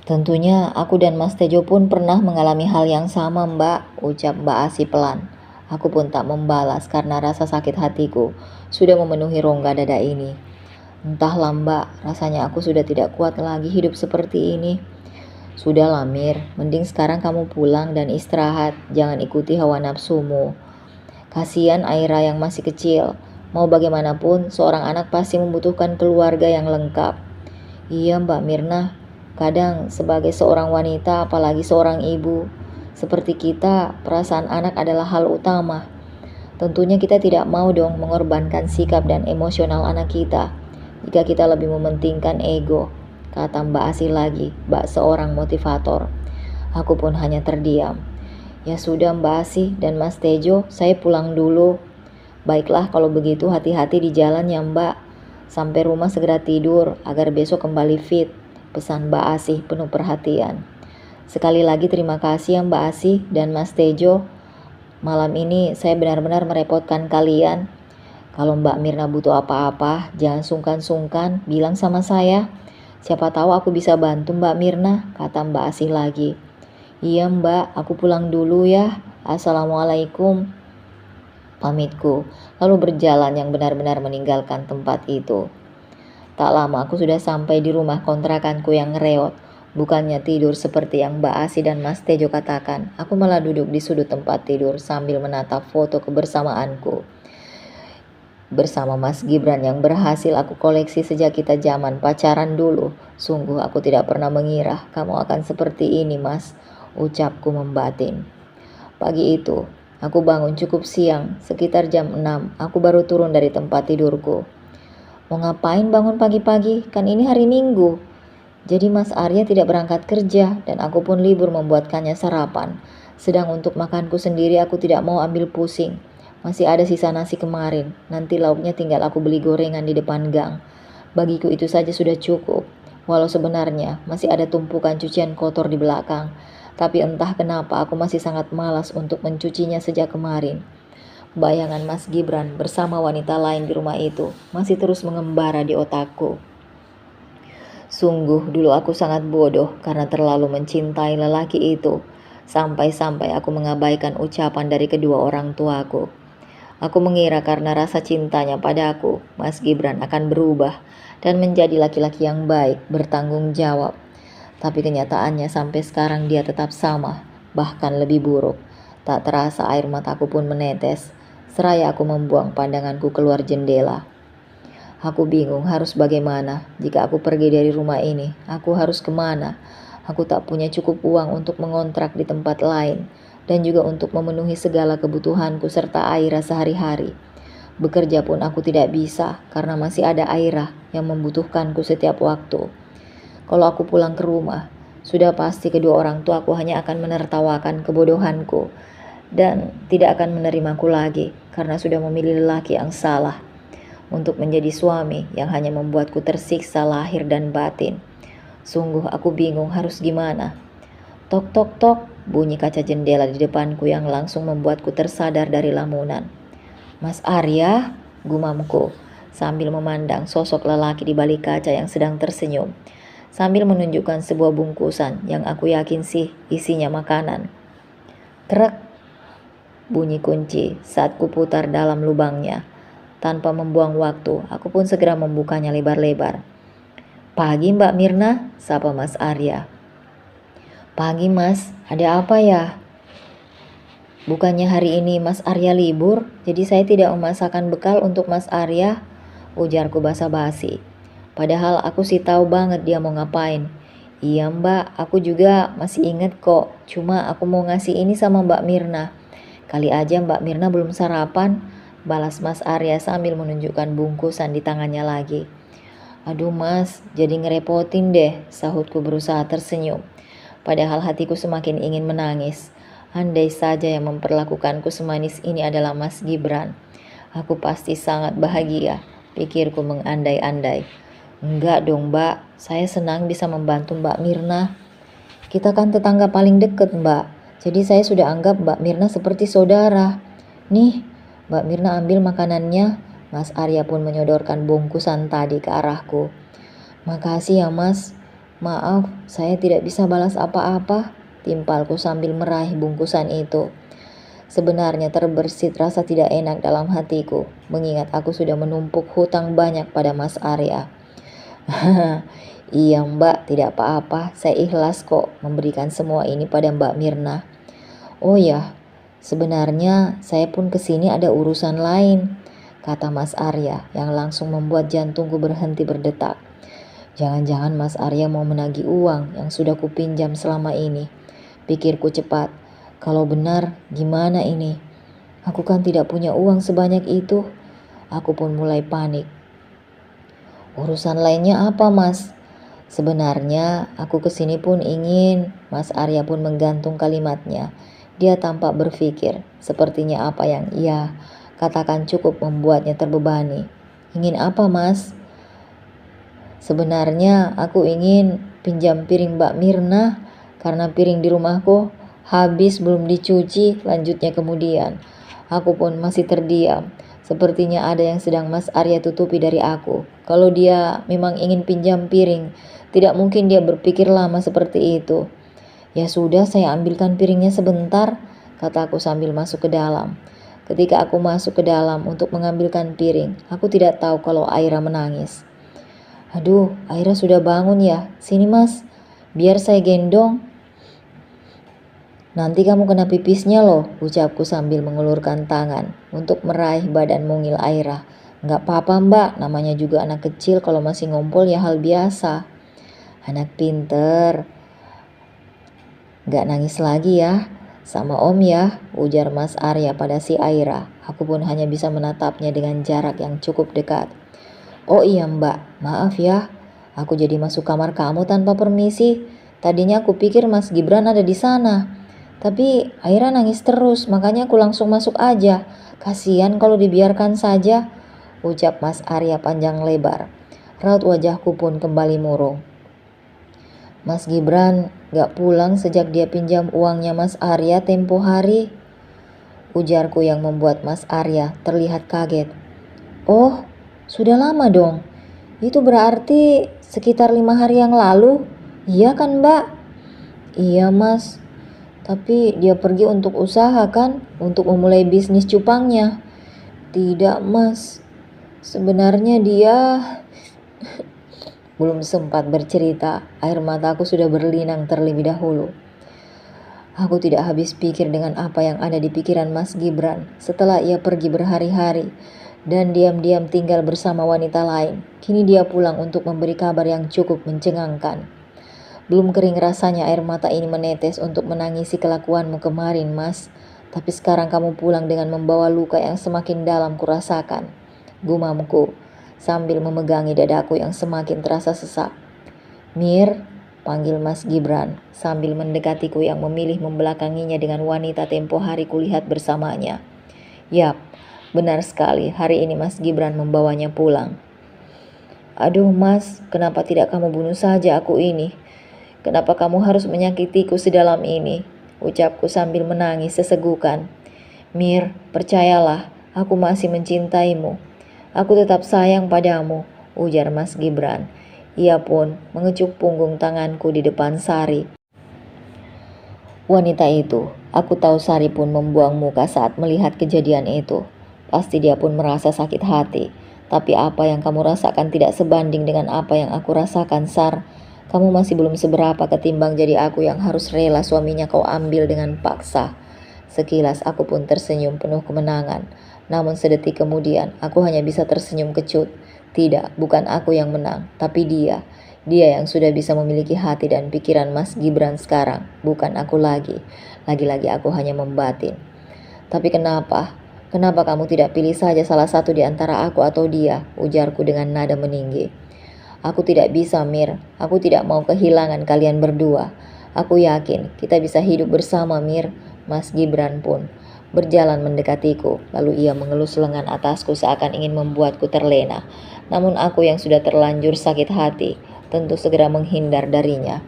Speaker 1: Tentunya aku dan Mas Tejo pun pernah mengalami hal yang sama Mbak, ucap Mbak Asi pelan. Aku pun tak membalas karena rasa sakit hatiku sudah memenuhi rongga dada ini. Entahlah Mbak, rasanya aku sudah tidak kuat lagi hidup seperti ini. Sudahlah Mir, mending sekarang kamu pulang dan istirahat, jangan ikuti hawa nafsumu. Kasihan Aira yang masih kecil, mau bagaimanapun seorang anak pasti membutuhkan keluarga yang lengkap. Iya Mbak Mirna. Kadang sebagai seorang wanita, apalagi seorang ibu, seperti kita, perasaan anak adalah hal utama. Tentunya kita tidak mau dong mengorbankan sikap dan emosional anak kita, jika kita lebih mementingkan ego, kata Mbak Asi lagi, Mbak seorang motivator. Aku pun hanya terdiam. Ya sudah Mbak Asi dan Mas Tejo, saya pulang dulu. Baiklah kalau begitu hati-hati di jalan ya Mbak. Sampai rumah segera tidur, agar besok kembali fit, pesan Mbak Asih penuh perhatian. Sekali lagi terima kasih ya Mbak Asih dan Mas Tejo. Malam ini saya benar-benar merepotkan kalian. Kalau Mbak Mirna butuh apa-apa, jangan sungkan-sungkan bilang sama saya. Siapa tahu aku bisa bantu Mbak Mirna, kata Mbak Asih lagi. Iya Mbak, aku pulang dulu ya. Assalamualaikum, pamitku, lalu berjalan yang benar-benar meninggalkan tempat itu. Tak lama aku sudah sampai di rumah kontrakanku yang reot. Bukannya tidur seperti yang Mbak Asi dan Mas Tejo katakan, aku malah duduk di sudut tempat tidur sambil menatap foto kebersamaanku bersama Mas Gibran yang berhasil aku koleksi sejak kita zaman pacaran dulu. Sungguh aku tidak pernah mengira kamu akan seperti ini Mas, ucapku membatin. Pagi itu, aku bangun cukup siang, sekitar jam 6, aku baru turun dari tempat tidurku. Mau ngapain bangun pagi-pagi? Kan ini hari Minggu. Jadi Mas Arya tidak berangkat kerja dan aku pun libur membuatkannya sarapan. Sedang untuk makanku sendiri aku tidak mau ambil pusing. Masih ada sisa nasi kemarin. Nanti lauknya tinggal aku beli gorengan di depan gang. Bagiku itu saja sudah cukup. Walau sebenarnya masih ada tumpukan cucian kotor di belakang. Tapi entah kenapa aku masih sangat malas untuk mencucinya sejak kemarin. Bayangan Mas Gibran bersama wanita lain di rumah itu masih terus mengembara di otakku. Sungguh dulu aku sangat bodoh karena terlalu mencintai lelaki itu. Sampai-sampai aku mengabaikan ucapan dari kedua orang tuaku. Aku mengira karena rasa cintanya padaku, Mas Gibran akan berubah dan menjadi laki-laki yang baik, bertanggung jawab. Tapi kenyataannya sampai sekarang dia tetap sama, bahkan lebih buruk. Tak terasa air mataku pun menetes. Seraya aku membuang pandanganku keluar jendela. Aku bingung harus bagaimana. Jika aku pergi dari rumah ini, aku harus kemana? Aku tak punya cukup uang untuk mengontrak di tempat lain dan juga untuk memenuhi segala kebutuhanku serta Aira sehari-hari. Bekerja pun aku tidak bisa karena masih ada Aira yang membutuhkanku setiap waktu. Kalau aku pulang ke rumah, sudah pasti kedua orang tuaku hanya akan menertawakan kebodohanku dan tidak akan menerimaku lagi karena sudah memilih lelaki yang salah untuk menjadi suami yang hanya membuatku tersiksa lahir dan batin. Sungguh aku bingung harus gimana. Tok tok tok, bunyi kaca jendela di depanku yang langsung membuatku tersadar dari lamunan. Mas Arya, gumamku sambil memandang sosok lelaki di balik kaca yang sedang tersenyum, sambil menunjukkan sebuah bungkusan yang aku yakin sih isinya makanan. Trek, bunyi kunci saat kuputar dalam lubangnya. Tanpa membuang waktu, aku pun segera membukanya lebar-lebar. Pagi Mbak Mirna, sapa Mas Arya. Pagi Mas, ada apa ya? Bukannya hari ini Mas Arya libur, jadi saya tidak memasakkan bekal untuk Mas Arya, ujarku basa-basi. Padahal aku sih tahu banget dia mau ngapain. Iya Mbak, aku juga masih inget kok, cuma aku mau ngasih ini sama Mbak Mirna. Kali aja Mbak Mirna belum sarapan, balas Mas Arya sambil menunjukkan bungkusan di tangannya lagi. Aduh Mas, jadi ngerepotin deh, sahutku berusaha tersenyum. Padahal hatiku semakin ingin menangis. Andai saja yang memperlakukanku semanis ini adalah Mas Gibran. Aku pasti sangat bahagia, pikirku mengandai-andai. Enggak dong Mbak, saya senang bisa membantu Mbak Mirna. Kita kan tetangga paling deket Mbak, jadi saya sudah anggap Mbak Mirna seperti saudara. Nih, Mbak Mirna ambil makanannya. Mas Arya pun menyodorkan bungkusan tadi ke arahku. Makasih ya Mas. Maaf, saya tidak bisa balas apa-apa, timpalku sambil meraih bungkusan itu. Sebenarnya terbersit rasa tidak enak dalam hatiku, mengingat aku sudah menumpuk hutang banyak pada Mas Arya. Iya Mbak, tidak apa-apa, saya ikhlas kok memberikan semua ini pada Mbak Mirna. Oh ya, sebenarnya saya pun kesini ada urusan lain, kata Mas Arya yang langsung membuat jantungku berhenti berdetak. Jangan-jangan Mas Arya mau menagih uang yang sudah kupinjam selama ini. Pikirku cepat. Kalau benar, gimana ini? Aku kan tidak punya uang sebanyak itu. Aku pun mulai panik. Urusan lainnya apa Mas? Sebenarnya aku kesini pun ingin. Mas Arya pun menggantung kalimatnya. Dia tampak berpikir. Sepertinya apa yang ia katakan cukup membuatnya terbebani. Ingin apa Mas? Sebenarnya aku ingin pinjam piring Mbak Mirna karena piring di rumahku habis belum dicuci, lanjutnya kemudian. Aku pun masih terdiam. Sepertinya ada yang sedang Mas Arya tutupi dari aku. Kalau dia memang ingin pinjam piring, tidak mungkin dia berpikir lama seperti itu. Ya sudah, saya ambilkan piringnya sebentar, kataku sambil masuk ke dalam. Ketika aku masuk ke dalam untuk mengambilkan piring, aku tidak tahu kalau Aira menangis. Aduh, Aira sudah bangun ya. Sini Mas, biar saya gendong. Nanti kamu kena pipisnya loh, ucapku sambil mengulurkan tangan untuk meraih badan mungil Aira. Nggak apa-apa Mbak, namanya juga anak kecil, kalau masih ngompol ya hal biasa. Anak pinter. Nggak nangis lagi ya, sama Om ya, ujar Mas Arya pada si Aira. Aku pun hanya bisa menatapnya dengan jarak yang cukup dekat. Oh iya Mbak, maaf ya, aku jadi masuk kamar kamu tanpa permisi. Tadinya aku pikir Mas Gibran ada di sana. Tapi Aira nangis terus, makanya aku langsung masuk aja. Kasihan kalau dibiarkan saja, ucap Mas Arya panjang lebar. Raut wajahku pun kembali murung. Mas Gibran gak pulang sejak dia pinjam uangnya Mas Arya tempo hari, ujarku yang membuat Mas Arya terlihat kaget. Oh, sudah lama dong. Itu berarti sekitar 5 hari yang lalu. Iya kan Mbak? Iya Mas. Tapi dia pergi untuk usaha kan? Untuk memulai bisnis cupangnya. Tidak Mas. Sebenarnya dia... Belum sempat bercerita, air mataku sudah berlinang terlebih dahulu. Aku tidak habis pikir dengan apa yang ada di pikiran Mas Gibran setelah ia pergi berhari-hari dan diam-diam tinggal bersama wanita lain. Kini dia pulang untuk memberi kabar yang cukup mencengangkan. Belum kering rasanya air mata ini menetes untuk menangisi kelakuanmu kemarin, Mas. Tapi sekarang kamu pulang dengan membawa luka yang semakin dalam kurasakan, gumamku, sambil memegangi dadaku yang semakin terasa sesak. Mir, panggil Mas Gibran, sambil mendekatiku yang memilih membelakanginya dengan wanita tempo hari kulihat bersamanya. Yap, benar sekali, hari ini Mas Gibran membawanya pulang. Aduh Mas, kenapa tidak kamu bunuh saja aku ini? Kenapa kamu harus menyakitiku sedalam ini? Ucapku sambil menangis sesegukan. Mir, percayalah, aku masih mencintaimu. Aku tetap sayang padamu, ujar Mas Gibran. Ia pun mengecup punggung tanganku di depan Sari. Wanita itu, aku tahu Sari pun membuang muka saat melihat kejadian itu. Pasti dia pun merasa sakit hati. Tapi apa yang kamu rasakan tidak sebanding dengan apa yang aku rasakan, Sar. Kamu masih belum seberapa ketimbang jadi aku yang harus rela suaminya kau ambil dengan paksa. Sekilas aku pun tersenyum penuh kemenangan. Namun sedetik kemudian aku hanya bisa tersenyum kecut. Tidak, bukan aku yang menang, tapi dia. Dia yang sudah bisa memiliki hati dan pikiran Mas Gibran sekarang, bukan aku lagi. Lagi-lagi aku hanya membatin. Tapi kenapa? Kenapa kamu tidak pilih saja salah satu di antara aku atau dia? Ujarku dengan nada meninggi. Aku tidak bisa, Mir. Aku tidak mau kehilangan kalian berdua. Aku yakin kita bisa hidup bersama, Mir. Mas Gibran pun berjalan mendekatiku. Lalu ia mengelus lengan atasku seakan ingin membuatku terlena. Namun aku yang sudah terlanjur sakit hati, tentu segera menghindar darinya.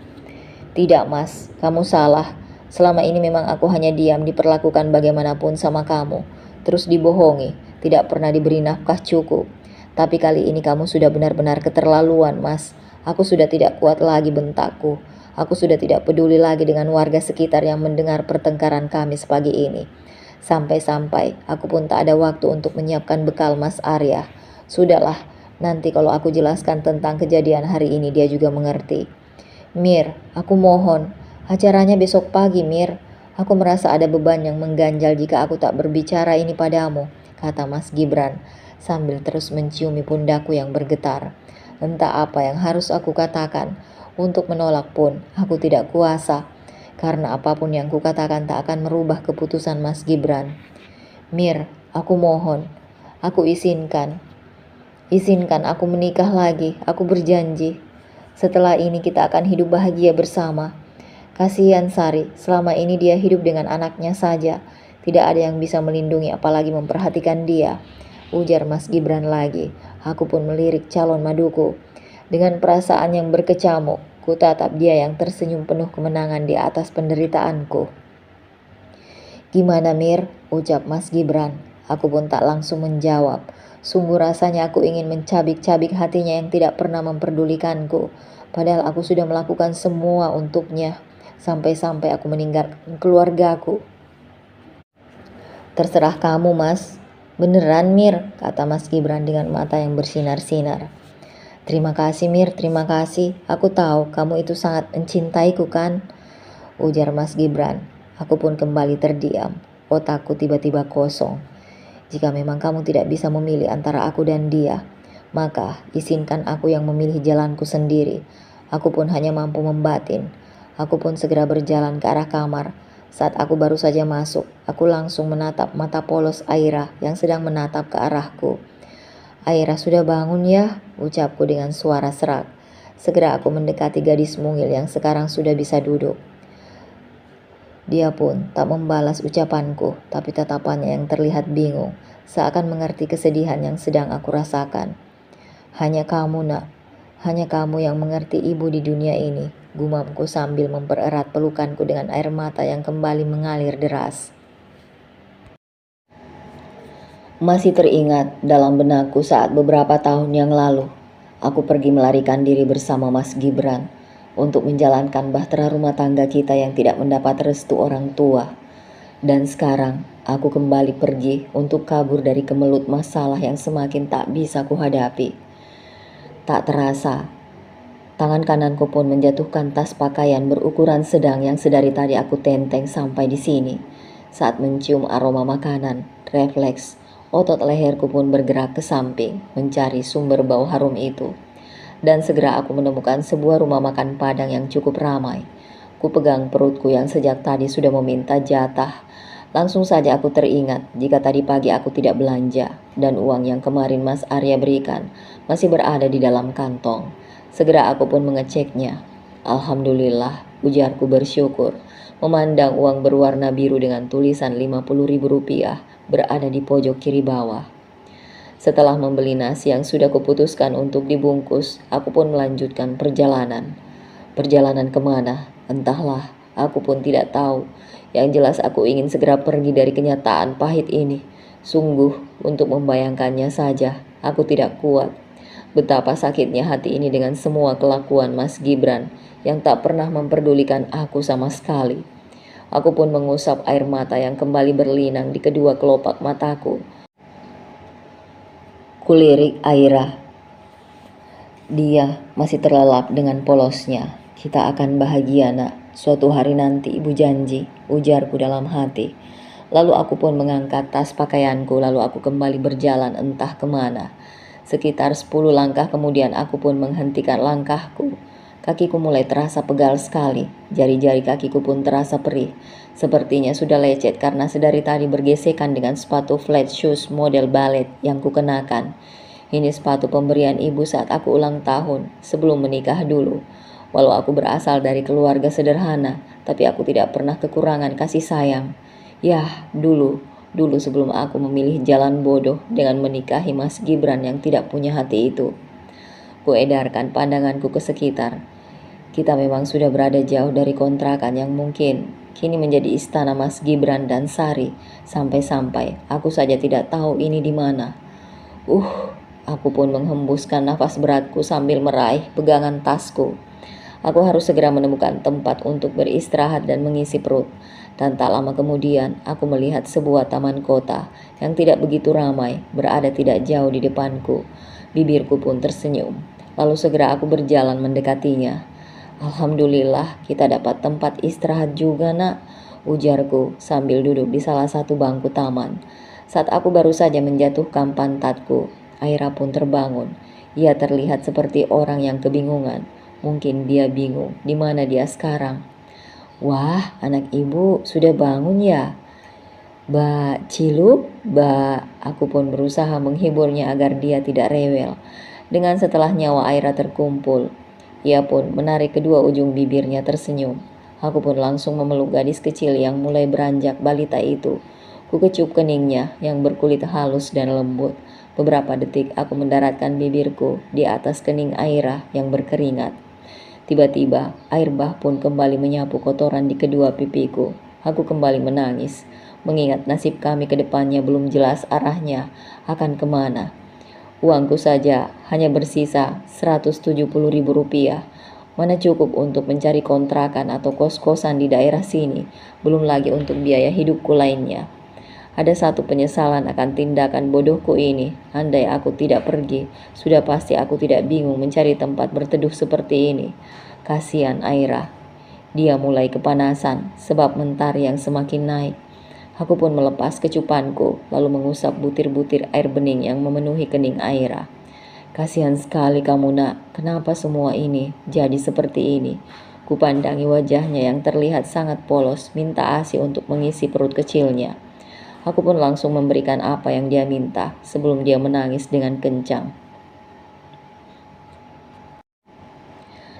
Speaker 1: Tidak, Mas. Kamu salah. Selama ini memang aku hanya diam diperlakukan bagaimanapun sama kamu. Terus dibohongi, tidak pernah diberi nafkah cukup. Tapi kali ini kamu sudah benar-benar keterlaluan, Mas. Aku sudah tidak kuat lagi, bentakku. Aku sudah tidak peduli lagi dengan warga sekitar yang mendengar pertengkaran kami sepagi ini. Sampai-sampai aku pun tak ada waktu untuk menyiapkan bekal Mas Arya. Sudahlah, nanti kalau aku jelaskan tentang kejadian hari ini dia juga mengerti. Mir, aku mohon, acaranya besok pagi, Mir. Aku merasa ada beban yang mengganjal jika aku tak berbicara ini padamu, kata Mas Gibran, sambil terus menciumi pundakku yang bergetar. Entah apa yang harus aku katakan. Untuk menolak pun, aku tidak kuasa. Karena apapun yang kukatakan tak akan merubah keputusan Mas Gibran. Mir, aku mohon. Aku izinkan. Izinkan aku menikah lagi, aku berjanji. Setelah ini kita akan hidup bahagia bersama. Kasihan Sari, selama ini dia hidup dengan anaknya saja. Tidak ada yang bisa melindungi apalagi memperhatikan dia. Ujar Mas Gibran lagi. Aku pun melirik calon maduku. Dengan perasaan yang berkecamuk, ku tatap dia yang tersenyum penuh kemenangan di atas penderitaanku. Gimana Mir? Ucap Mas Gibran. Aku pun tak langsung menjawab. Sungguh rasanya aku ingin mencabik-cabik hatinya yang tidak pernah memperdulikanku. Padahal aku sudah melakukan semua untuknya. Sampai-sampai aku meninggalkan keluargaku. Terserah kamu, Mas. Beneran, Mir, kata Mas Gibran dengan mata yang bersinar-sinar. Terima kasih, Mir, terima kasih. Aku tahu kamu itu sangat mencintaiku, kan? Ujar Mas Gibran. Aku pun kembali terdiam. Otakku tiba-tiba kosong. Jika memang kamu tidak bisa memilih antara aku dan dia, maka izinkan aku yang memilih jalanku sendiri. Aku pun hanya mampu membatin. Aku pun segera berjalan ke arah kamar. Saat aku baru saja masuk, aku langsung menatap mata polos Aira yang sedang menatap ke arahku. Aira sudah bangun ya, ucapku dengan suara serak. Segera aku mendekati gadis mungil yang sekarang sudah bisa duduk. Dia pun tak membalas ucapanku, tapi tatapannya yang terlihat bingung, seakan mengerti kesedihan yang sedang aku rasakan. Hanya kamu, Nak. Hanya kamu yang mengerti ibu di dunia ini, gumamku sambil mempererat pelukanku dengan air mata yang kembali mengalir deras. Masih teringat dalam benakku saat beberapa tahun yang lalu, aku pergi melarikan diri bersama Mas Gibran untuk menjalankan bahtera rumah tangga kita yang tidak mendapat restu orang tua. Dan sekarang, aku kembali pergi untuk kabur dari kemelut masalah yang semakin tak bisa kuhadapi. Tak terasa, tangan kananku pun menjatuhkan tas pakaian berukuran sedang yang sedari tadi aku tenteng sampai di sini. Saat mencium aroma makanan, refleks, otot leherku pun bergerak ke samping, mencari sumber bau harum itu. Dan segera aku menemukan sebuah rumah makan Padang yang cukup ramai. Ku pegang perutku yang sejak tadi sudah meminta jatah. Langsung saja aku teringat jika tadi pagi aku tidak belanja dan uang yang kemarin Mas Arya berikan masih berada di dalam kantong. Segera aku pun mengeceknya. Alhamdulillah, ujarku bersyukur memandang uang berwarna biru dengan tulisan Rp50.000 berada di pojok kiri bawah. Setelah membeli nasi yang sudah kuputuskan untuk dibungkus, aku pun melanjutkan perjalanan. Perjalanan kemana? Entahlah, aku pun tidak tahu. Yang jelas aku ingin segera pergi dari kenyataan pahit ini. Sungguh, untuk membayangkannya saja, aku tidak kuat. Betapa sakitnya hati ini dengan semua kelakuan Mas Gibran yang tak pernah memperdulikan aku sama sekali. Aku pun mengusap air mata yang kembali berlinang di kedua kelopak mataku. Kulirik Aira. Dia masih terlelap dengan polosnya. Kita akan bahagia, nak. Suatu hari nanti ibu janji, ujarku dalam hati. Lalu aku pun mengangkat tas pakaianku, lalu aku kembali berjalan entah kemana. Sekitar 10 langkah kemudian aku pun menghentikan langkahku. Kakiku mulai terasa pegal sekali, jari-jari kakiku pun terasa perih. Sepertinya sudah lecet karena sedari tadi bergesekan dengan sepatu flat shoes model ballet yang kukenakan. Ini sepatu pemberian ibu saat aku ulang tahun, sebelum menikah dulu. Walau aku berasal dari keluarga sederhana, tapi aku tidak pernah kekurangan kasih sayang. Yah, dulu sebelum aku memilih jalan bodoh dengan menikahi Mas Gibran yang tidak punya hati itu. Kuedarkan pandanganku ke sekitar. Kita memang sudah berada jauh dari kontrakan yang mungkin kini menjadi istana Mas Gibran dan Sari. Sampai-sampai aku saja tidak tahu ini di mana. Aku pun menghembuskan nafas beratku sambil meraih pegangan tasku. Aku harus segera menemukan tempat untuk beristirahat dan mengisi perut. Dan tak lama kemudian, aku melihat sebuah taman kota yang tidak begitu ramai berada tidak jauh di depanku. Bibirku pun tersenyum. Lalu segera aku berjalan mendekatinya. Alhamdulillah, kita dapat tempat istirahat juga, nak, ujarku sambil duduk di salah satu bangku taman. Saat aku baru saja menjatuhkan pantatku, Aira pun terbangun. Ia terlihat seperti orang yang kebingungan. Mungkin dia bingung di mana dia sekarang. Wah, anak ibu sudah bangun ya? Mbak Cilu, Mbak, aku pun berusaha menghiburnya agar dia tidak rewel. Dengan setelah nyawa Aira terkumpul, ia pun menarik kedua ujung bibirnya tersenyum. Aku pun langsung memeluk gadis kecil yang mulai beranjak balita itu. Ku kecup keningnya yang berkulit halus dan lembut. Beberapa detik aku mendaratkan bibirku di atas kening Aira yang berkeringat. Tiba-tiba air bah pun kembali menyapu kotoran di kedua pipiku. Aku kembali menangis, mengingat nasib kami ke depannya belum jelas arahnya akan kemana. Uangku saja hanya bersisa Rp170.000. Mana cukup untuk mencari kontrakan atau kos-kosan di daerah sini, belum lagi untuk biaya hidupku lainnya. Ada satu penyesalan akan tindakan bodohku ini. Andai aku tidak pergi, sudah pasti aku tidak bingung mencari tempat berteduh seperti ini. Kasihan Aira. Dia mulai kepanasan sebab mentari yang semakin naik. Aku pun melepas kecupanku, lalu mengusap butir-butir air bening yang memenuhi kening Aira. Kasihan sekali kamu, nak. Kenapa semua ini jadi seperti ini? Kupandangi wajahnya yang terlihat sangat polos, minta ASI untuk mengisi perut kecilnya. Aku pun langsung memberikan apa yang dia minta sebelum dia menangis dengan kencang.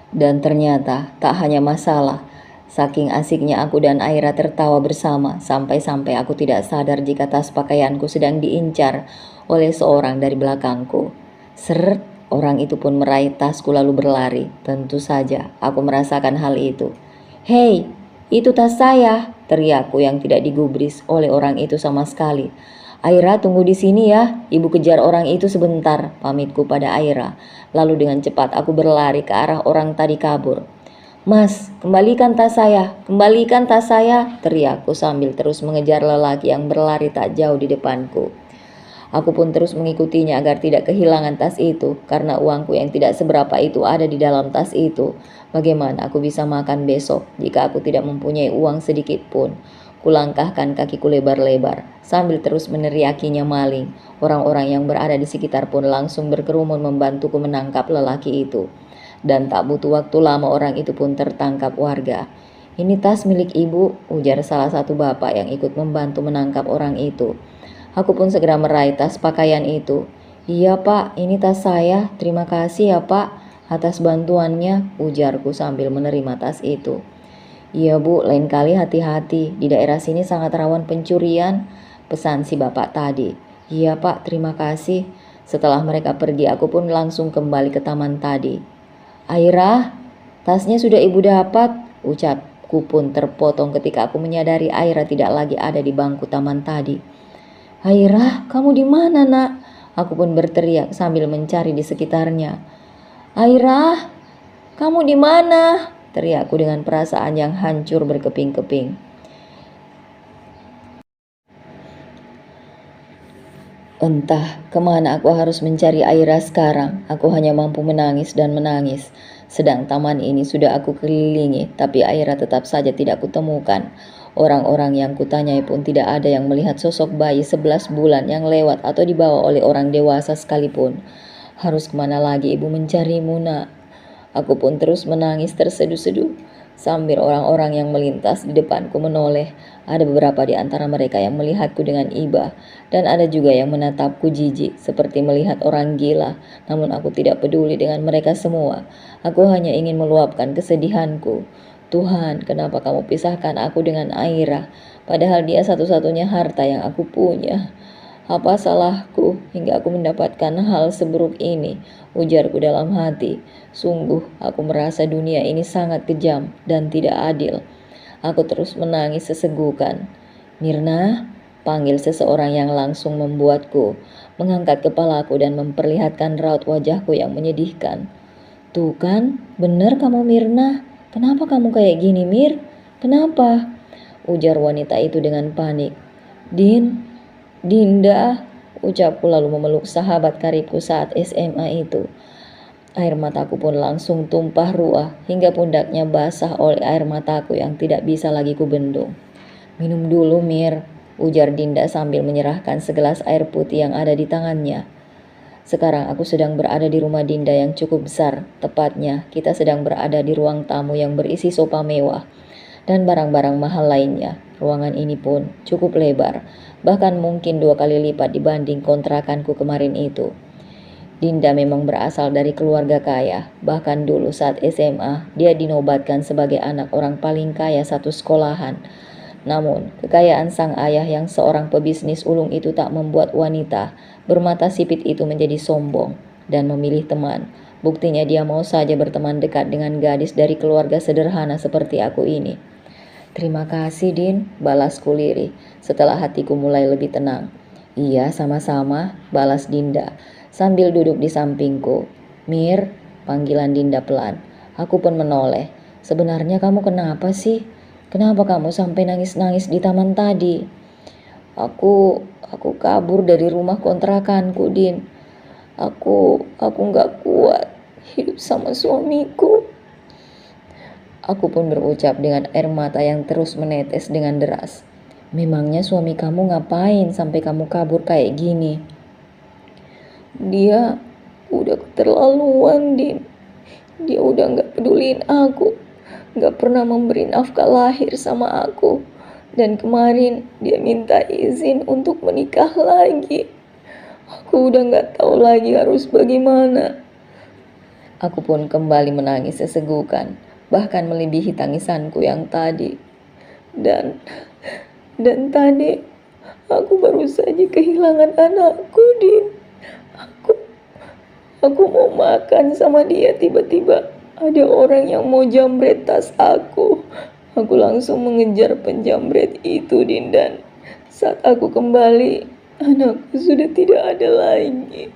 Speaker 1: Dan ternyata tak hanya masalah. Saking asiknya aku dan Aira tertawa bersama sampai-sampai aku tidak sadar jika tas pakaianku sedang diincar oleh seorang dari belakangku. Seret, orang itu pun meraih tasku lalu berlari. Tentu saja aku merasakan hal itu. Hei, itu tas saya, teriakku yang tidak digubris oleh orang itu sama sekali. Aira, tunggu di sini ya, ibu kejar orang itu sebentar, pamitku pada Aira. Lalu dengan cepat aku berlari ke arah orang tadi kabur. Mas, kembalikan tas saya, teriakku sambil terus mengejar lelaki yang berlari tak jauh di depanku. Aku pun terus mengikutinya agar tidak kehilangan tas itu, karena uangku yang tidak seberapa itu ada di dalam tas itu. Bagaimana aku bisa makan besok jika aku tidak mempunyai uang sedikit pun? Kulangkahkan kakiku lebar-lebar, sambil terus meneriakinya maling. Orang-orang yang berada di sekitar pun langsung berkerumun membantuku menangkap lelaki itu. Dan tak butuh waktu lama orang itu pun tertangkap warga. Ini tas milik ibu, ujar salah satu bapak yang ikut membantu menangkap orang itu. Aku pun segera meraih tas pakaian itu. Iya pak, ini tas saya, terima kasih ya pak atas bantuannya, ujarku sambil menerima tas itu. Iya bu, lain kali hati-hati, di daerah sini sangat rawan pencurian, pesan si bapak tadi. Iya pak, terima kasih. Setelah mereka pergi, aku pun langsung kembali ke taman tadi. Airah, tasnya sudah ibu dapat, ucapku pun terpotong ketika aku menyadari Airah tidak lagi ada di bangku taman tadi. Airah, kamu di mana nak? Aku pun berteriak sambil mencari di sekitarnya. Airah, kamu di mana? Teriakku dengan perasaan yang hancur berkeping-keping. Entah kemana aku harus mencari Aira sekarang. Aku hanya mampu menangis dan menangis. Sedang taman ini sudah aku kelilingi, tapi Aira tetap saja tidak kutemukan. Orang-orang yang kutanyai pun tidak ada yang melihat sosok bayi 11 bulan yang lewat atau dibawa oleh orang dewasa sekalipun. Harus kemana lagi ibu mencarimu nak? Aku pun terus menangis terseduh-seduh. Sambil orang-orang yang melintas di depanku menoleh. Ada beberapa di antara mereka yang melihatku dengan iba, dan ada juga yang menatapku jijik seperti melihat orang gila. Namun aku tidak peduli dengan mereka semua. Aku hanya ingin meluapkan kesedihanku. Tuhan, kenapa kamu pisahkan aku dengan Aira? Padahal dia satu-satunya harta yang aku punya. Apa salahku hingga aku mendapatkan hal seburuk ini? Ujarku dalam hati. Sungguh aku merasa dunia ini sangat kejam dan tidak adil. Aku terus menangis sesegukan. Mirna, panggil seseorang yang langsung membuatku mengangkat kepalaku dan memperlihatkan raut wajahku yang menyedihkan. Tuh kan, benar kamu Mirna. Kenapa kamu kayak gini Mir? Kenapa? Ujar wanita itu dengan panik. Dinda, ucapku lalu memeluk sahabat karibku saat SMA itu. Air mataku pun langsung tumpah ruah hingga pundaknya basah oleh air mataku yang tidak bisa lagi kubendung. Minum dulu Mir, ujar Dinda sambil menyerahkan segelas air putih yang ada di tangannya. Sekarang aku sedang berada di rumah Dinda yang cukup besar. Tepatnya, kita sedang berada di ruang tamu yang berisi sofa mewah dan barang-barang mahal lainnya. Ruangan ini pun cukup lebar, bahkan mungkin 2 kali lipat dibanding kontrakanku kemarin itu. Dinda memang berasal dari keluarga kaya. Bahkan dulu saat SMA, dia dinobatkan sebagai anak orang paling kaya satu sekolahan. Namun, kekayaan sang ayah yang seorang pebisnis ulung itu tak membuat wanita bermata sipit itu menjadi sombong dan memilih teman. Buktinya dia mau saja berteman dekat dengan gadis dari keluarga sederhana seperti aku ini. Terima kasih Din, balasku lirih setelah hatiku mulai lebih tenang. Iya, sama-sama, balas Dinda sambil duduk di sampingku. Mir, panggilan Dinda pelan. Aku pun menoleh. Sebenarnya kamu kenapa sih? Kenapa kamu sampai nangis-nangis di taman tadi? Aku kabur dari rumah kontrakanku, Din. Aku nggak kuat hidup sama suamiku. Aku pun berucap dengan air mata yang terus menetes dengan deras. Memangnya suami kamu ngapain sampai kamu kabur kayak gini? Dia udah keterlaluan, Din. Dia udah gak peduliin aku, gak pernah memberi nafkah lahir sama aku. Dan kemarin dia minta izin untuk menikah lagi. Aku udah gak tahu lagi harus bagaimana. Aku pun kembali menangis sesegukan, bahkan melebihi tangisanku yang tadi. Dan tadi aku baru saja kehilangan anakku, Din. Aku mau makan sama dia, tiba-tiba ada orang yang mau jambret tas aku. Aku langsung mengejar penjambret itu, Din, dan saat aku kembali, anakku sudah tidak ada lagi.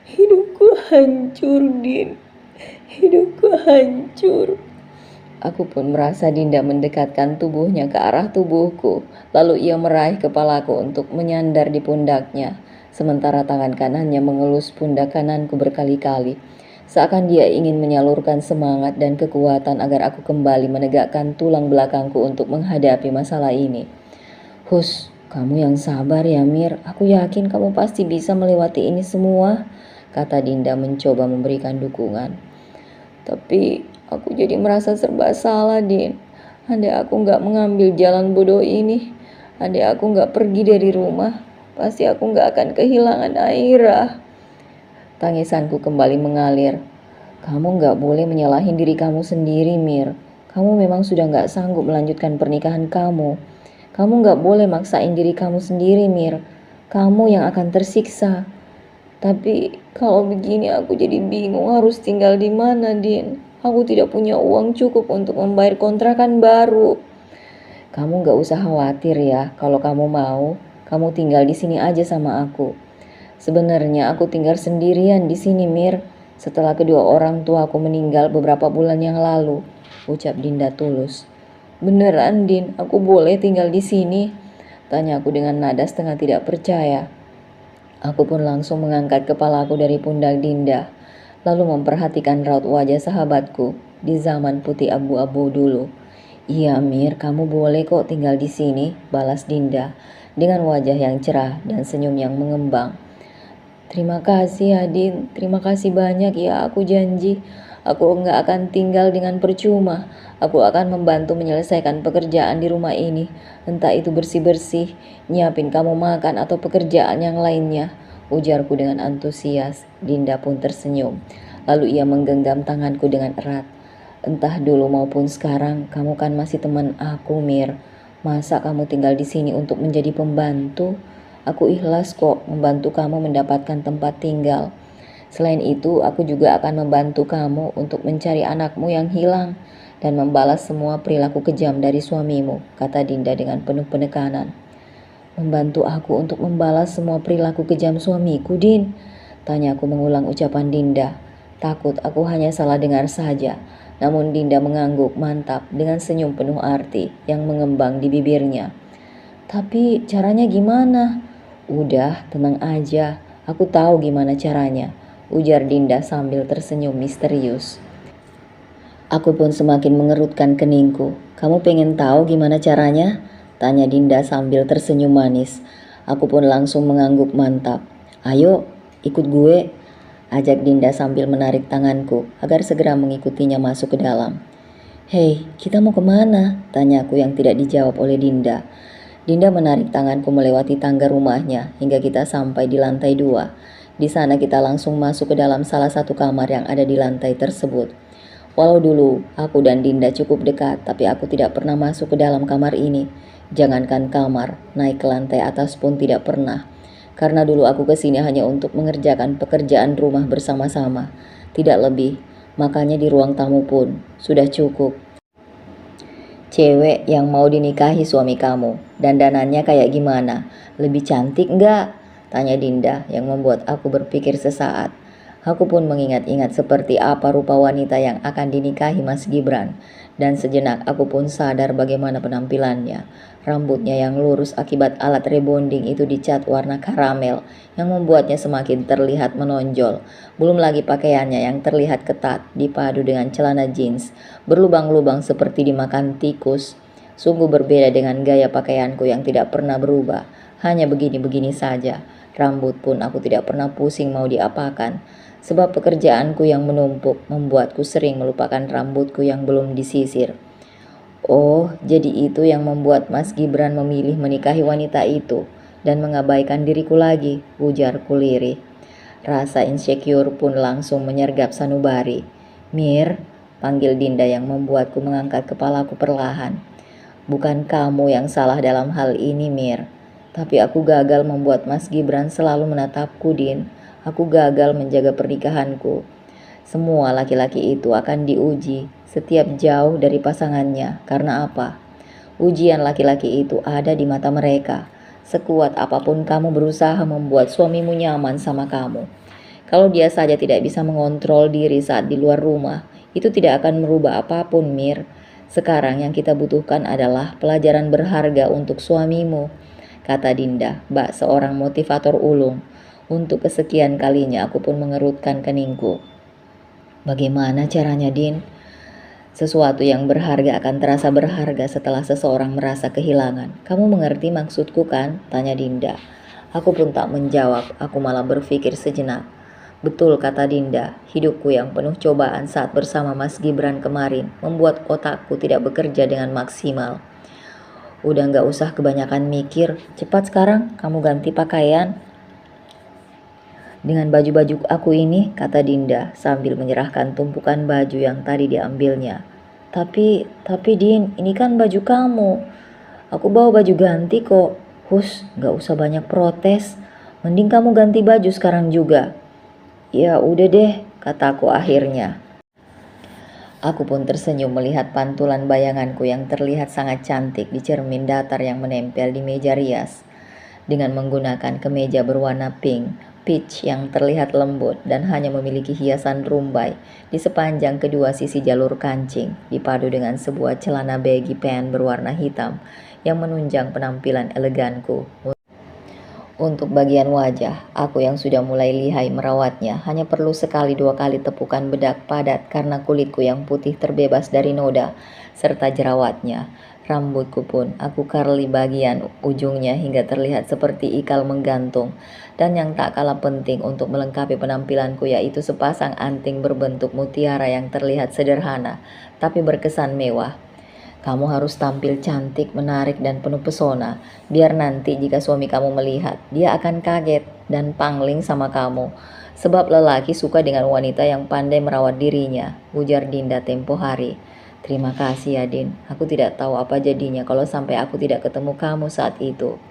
Speaker 1: Hidupku hancur, Din. Hidupku hancur. Aku pun merasa Dinda mendekatkan tubuhnya ke arah tubuhku. Lalu ia meraih kepalaku untuk menyandar di pundaknya. Sementara tangan kanannya mengelus pundak kananku berkali-kali. Seakan dia ingin menyalurkan semangat dan kekuatan agar aku kembali menegakkan tulang belakangku untuk menghadapi masalah ini. Hus, kamu yang sabar ya Mir. Aku yakin kamu pasti bisa melewati ini semua, kata Dinda mencoba memberikan dukungan. Tapi aku jadi merasa serba salah, Din.
Speaker 2: Andai aku nggak mengambil jalan bodoh ini, andai aku nggak pergi dari rumah, pasti aku nggak akan kehilangan Aira. Tangisanku kembali mengalir. Kamu nggak boleh menyalahin diri kamu sendiri, Mir. Kamu memang sudah nggak sanggup melanjutkan pernikahan kamu. Kamu nggak boleh maksain diri kamu sendiri, Mir. Kamu yang akan tersiksa. Tapi kalau begini aku jadi bingung harus tinggal di mana, Din. Aku tidak punya uang cukup untuk membayar kontrakan baru. Kamu gak usah khawatir ya. Kalau kamu mau, kamu tinggal di sini aja sama aku. Sebenarnya aku tinggal sendirian di sini, Mir. Setelah kedua orang tua aku meninggal beberapa bulan yang lalu, ucap Dinda tulus. Beneran, Din, aku boleh tinggal di sini? Tanya aku dengan nada setengah tidak percaya. Aku pun langsung mengangkat kepalaku dari pundak Dinda, lalu memperhatikan raut wajah sahabatku di zaman putih abu-abu dulu. Iya, Mir, kamu boleh kok tinggal di sini, balas Dinda dengan wajah yang cerah dan senyum yang mengembang. Terima kasih Adin, terima kasih banyak ya, aku janji aku nggak akan tinggal dengan percuma. Aku akan membantu menyelesaikan pekerjaan di rumah ini, entah itu bersih-bersih, nyiapin kamu makan atau pekerjaan yang lainnya, ujarku dengan antusias. Dinda pun tersenyum, lalu ia menggenggam tanganku dengan erat. Entah dulu maupun sekarang, kamu kan masih teman aku, Mir. Masa kamu tinggal di sini untuk menjadi pembantu? Aku ikhlas kok membantu kamu mendapatkan tempat tinggal. Selain itu, aku juga akan membantu kamu untuk mencari anakmu yang hilang dan membalas semua perilaku kejam dari suamimu, kata Dinda dengan penuh penekanan. Membantu aku untuk membalas semua perilaku kejam suamiku, Din? Tanya aku mengulang ucapan Dinda. Takut aku hanya salah dengar saja. Namun Dinda mengangguk mantap dengan senyum penuh arti yang mengembang di bibirnya. Tapi caranya gimana? Udah, tenang aja. Aku tahu gimana caranya, ujar Dinda sambil tersenyum misterius. Aku pun semakin mengerutkan keningku. Kamu pengen tahu gimana caranya? Tanya Dinda sambil tersenyum manis. Aku pun langsung mengangguk mantap. Ayo, ikut gue, ajak Dinda sambil menarik tanganku agar segera mengikutinya masuk ke dalam. Hei, kita mau kemana? Tanyaku yang tidak dijawab oleh Dinda. Dinda menarik tanganku melewati tangga rumahnya hingga kita sampai di lantai 2. Di sana kita langsung masuk ke dalam salah satu kamar yang ada di lantai tersebut. Walau dulu aku dan Dinda cukup dekat, tapi aku tidak pernah masuk ke dalam kamar ini. Jangankan kamar, naik ke lantai atas pun tidak pernah. Karena dulu aku kesini hanya untuk mengerjakan pekerjaan rumah bersama-sama, tidak lebih. Makanya di ruang tamu pun sudah cukup. Cewek yang mau dinikahi suami kamu, dandanannya kayak gimana? Lebih cantik enggak? Tanya Dinda yang membuat aku berpikir sesaat. Aku pun mengingat-ingat seperti apa rupa wanita yang akan dinikahi Mas Gibran. Dan sejenak aku pun sadar bagaimana penampilannya. Rambutnya yang lurus akibat alat rebonding itu dicat warna karamel yang membuatnya semakin terlihat menonjol. Belum lagi pakaiannya yang terlihat ketat dipadu dengan celana jeans berlubang-lubang seperti dimakan tikus. Sungguh berbeda dengan gaya pakaianku yang tidak pernah berubah. Hanya begini-begini saja. Rambut pun aku tidak pernah pusing mau diapakan. Sebab pekerjaanku yang menumpuk membuatku sering melupakan rambutku yang belum disisir. Oh, jadi itu yang membuat Mas Gibran memilih menikahi wanita itu dan mengabaikan diriku lagi, ujarku lirih. Rasa insecure pun langsung menyergap sanubari. Mir, panggil Dinda yang membuatku mengangkat kepalaku perlahan. Bukan kamu yang salah dalam hal ini, Mir. Tapi aku gagal membuat Mas Gibran selalu menatapku, Din. Aku gagal menjaga pernikahanku. Semua laki-laki itu akan diuji setiap jauh dari pasangannya. Karena apa? Ujian laki-laki itu ada di mata mereka. Sekuat apapun kamu berusaha membuat suamimu nyaman sama kamu, kalau dia saja tidak bisa mengontrol diri saat di luar rumah, itu tidak akan merubah apapun, Mir. Sekarang yang kita butuhkan adalah pelajaran berharga untuk suamimu, kata Dinda, bak seorang motivator ulung. Untuk kesekian kalinya aku pun mengerutkan keningku. Bagaimana caranya, Din? Sesuatu yang berharga akan terasa berharga setelah seseorang merasa kehilangan. Kamu mengerti maksudku kan? Tanya Dinda. Aku pun tak menjawab, aku malah berpikir sejenak.
Speaker 1: Betul kata Dinda, hidupku yang penuh cobaan saat bersama Mas Gibran kemarin membuat otakku tidak bekerja dengan maksimal. Udah gak usah kebanyakan mikir, cepat sekarang kamu ganti pakaian. Dengan baju-baju aku ini, kata Dinda sambil menyerahkan tumpukan baju yang tadi diambilnya. Tapi Din, ini kan baju kamu. Aku bawa baju ganti kok. Hus, gak usah banyak protes. Mending kamu ganti baju sekarang juga. Ya udah deh, kataku akhirnya. Aku pun tersenyum melihat pantulan bayanganku yang terlihat sangat cantik di cermin datar yang menempel di meja rias. Dengan menggunakan kemeja berwarna pink, peach yang terlihat lembut dan hanya memiliki hiasan rumbai di sepanjang kedua sisi jalur kancing, dipadu dengan sebuah celana baggy pant berwarna hitam yang menunjang penampilan eleganku. Untuk bagian wajah, aku yang sudah mulai lihai merawatnya hanya perlu sekali dua kali tepukan bedak padat karena kulitku yang putih terbebas dari noda serta jerawatnya. Rambutku pun aku curly bagian ujungnya hingga terlihat seperti ikal menggantung. Dan yang tak kalah penting untuk melengkapi penampilanku yaitu sepasang anting berbentuk mutiara yang terlihat sederhana tapi berkesan mewah. Kamu harus tampil cantik, menarik, dan penuh pesona. Biar nanti jika suami kamu melihat, dia akan kaget dan pangling sama kamu. Sebab lelaki suka dengan wanita yang pandai merawat dirinya, ujar Dinda tempo hari. Terima kasih ya Din, aku tidak tahu apa jadinya kalau sampai aku tidak ketemu kamu saat itu.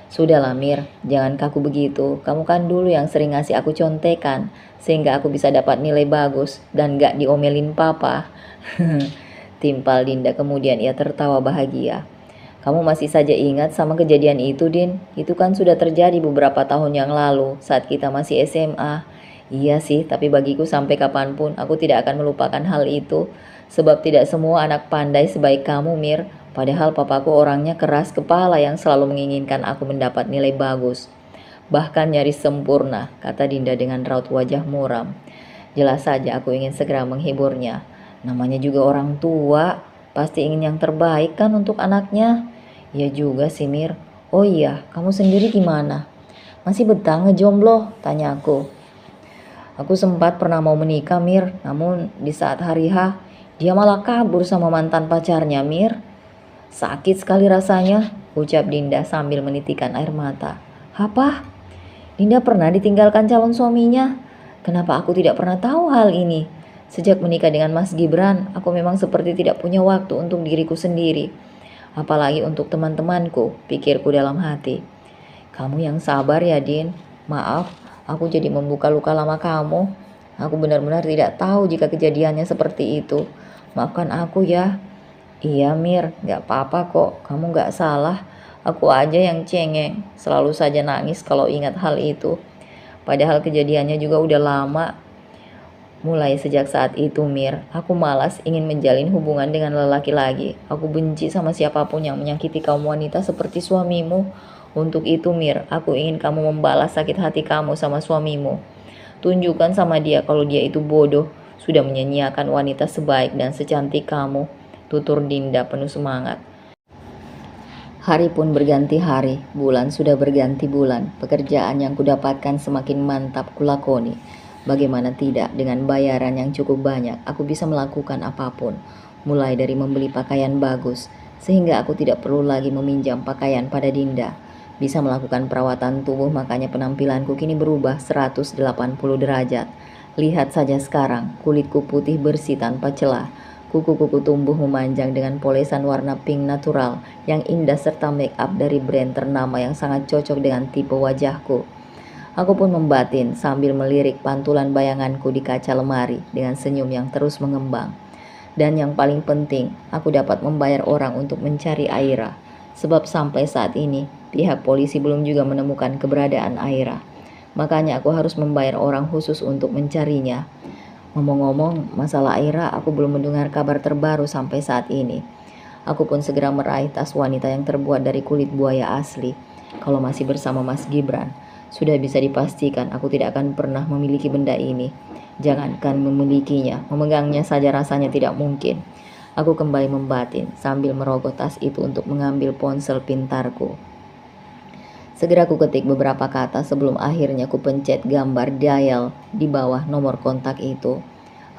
Speaker 1: Sudahlah Mir, jangan kaku begitu. Kamu kan dulu yang sering ngasih aku contekan, sehingga aku bisa dapat nilai bagus dan gak diomelin papa. Timpal Dinda, kemudian ia tertawa bahagia. Kamu masih saja ingat sama kejadian itu, Din? Itu kan sudah terjadi beberapa tahun yang lalu saat kita masih SMA. Iya sih, tapi bagiku sampai kapanpun aku tidak akan melupakan hal itu. Sebab tidak semua anak pandai sebaik kamu, Mir. Padahal papaku orangnya keras kepala yang selalu menginginkan aku mendapat nilai bagus. Bahkan nyaris sempurna, kata Dinda dengan raut wajah muram. Jelas saja aku ingin segera menghiburnya. Namanya juga orang tua, pasti ingin yang terbaik kan untuk anaknya. Ya juga sih Mir. Oh iya, kamu sendiri gimana? Masih betah ngejomblo? Tanya aku. Aku sempat pernah mau menikah Mir, namun di saat hari H, dia malah kabur sama mantan pacarnya Mir. Sakit sekali rasanya, ucap Dinda sambil menitikan air mata. Apa? Dinda pernah ditinggalkan calon suaminya? Kenapa aku tidak pernah tahu hal ini? Sejak menikah dengan Mas Gibran, aku memang seperti tidak punya waktu untuk diriku sendiri. Apalagi untuk teman-temanku, pikirku dalam hati. Kamu yang sabar ya Din. Maaf, aku jadi membuka luka lama kamu. Aku benar-benar tidak tahu jika kejadiannya seperti itu. Maafkan aku ya. Iya Mir, gak apa-apa kok, kamu gak salah. Aku aja yang cengeng, selalu saja nangis kalau ingat hal itu. Padahal kejadiannya juga udah lama. Mulai sejak saat itu Mir, aku malas ingin menjalin hubungan dengan lelaki lagi. Aku benci sama siapapun yang menyakiti kaum wanita seperti suamimu. Untuk itu Mir, aku ingin kamu membalas sakit hati kamu sama suamimu. Tunjukkan sama dia kalau dia itu bodoh, sudah menyanyiakan wanita sebaik dan secantik kamu. Tutur Dinda penuh semangat. Hari pun berganti hari, bulan sudah berganti bulan. Pekerjaan yang kudapatkan semakin mantap kulakoni. Bagaimana tidak, dengan bayaran yang cukup banyak, aku bisa melakukan apapun. Mulai dari membeli pakaian bagus, sehingga aku tidak perlu lagi meminjam pakaian pada Dinda. Bisa melakukan perawatan tubuh, makanya penampilanku kini berubah 180 derajat. Lihat saja sekarang, kulitku putih bersih tanpa celah. Kuku-kuku tumbuh memanjang dengan polesan warna pink natural yang indah serta make up dari brand ternama yang sangat cocok dengan tipe wajahku. Aku pun membatin sambil melirik pantulan bayanganku di kaca lemari dengan senyum yang terus mengembang. Dan yang paling penting, aku dapat membayar orang untuk mencari Aira. Sebab sampai saat ini, pihak polisi belum juga menemukan keberadaan Aira. Makanya aku harus membayar orang khusus untuk mencarinya. Ngomong-ngomong, masalah Aira aku belum mendengar kabar terbaru sampai saat ini. Aku pun segera meraih tas wanita yang terbuat dari kulit buaya asli. Kalau masih bersama Mas Gibran, sudah bisa dipastikan aku tidak akan pernah memiliki benda ini. Jangankan memilikinya, memegangnya saja rasanya tidak mungkin. Aku kembali membatin sambil merogoh tas itu untuk mengambil ponsel pintarku. Segera ku ketik beberapa kata sebelum akhirnya ku pencet gambar dial di bawah nomor kontak itu.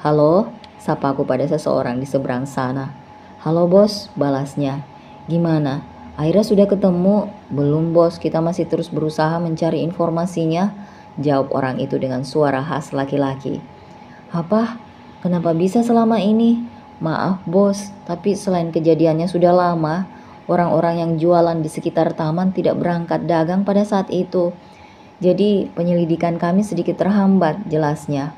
Speaker 1: Halo, sapa aku pada seseorang di seberang sana. Halo bos, balasnya. Gimana? Aira sudah ketemu? Belum bos, kita masih terus berusaha mencari informasinya, jawab orang itu dengan suara khas laki-laki. Apa? Kenapa bisa selama ini? Maaf bos, tapi selain kejadiannya sudah lama, orang-orang yang jualan di sekitar taman tidak berangkat dagang pada saat itu. Jadi penyelidikan kami sedikit terhambat, jelasnya.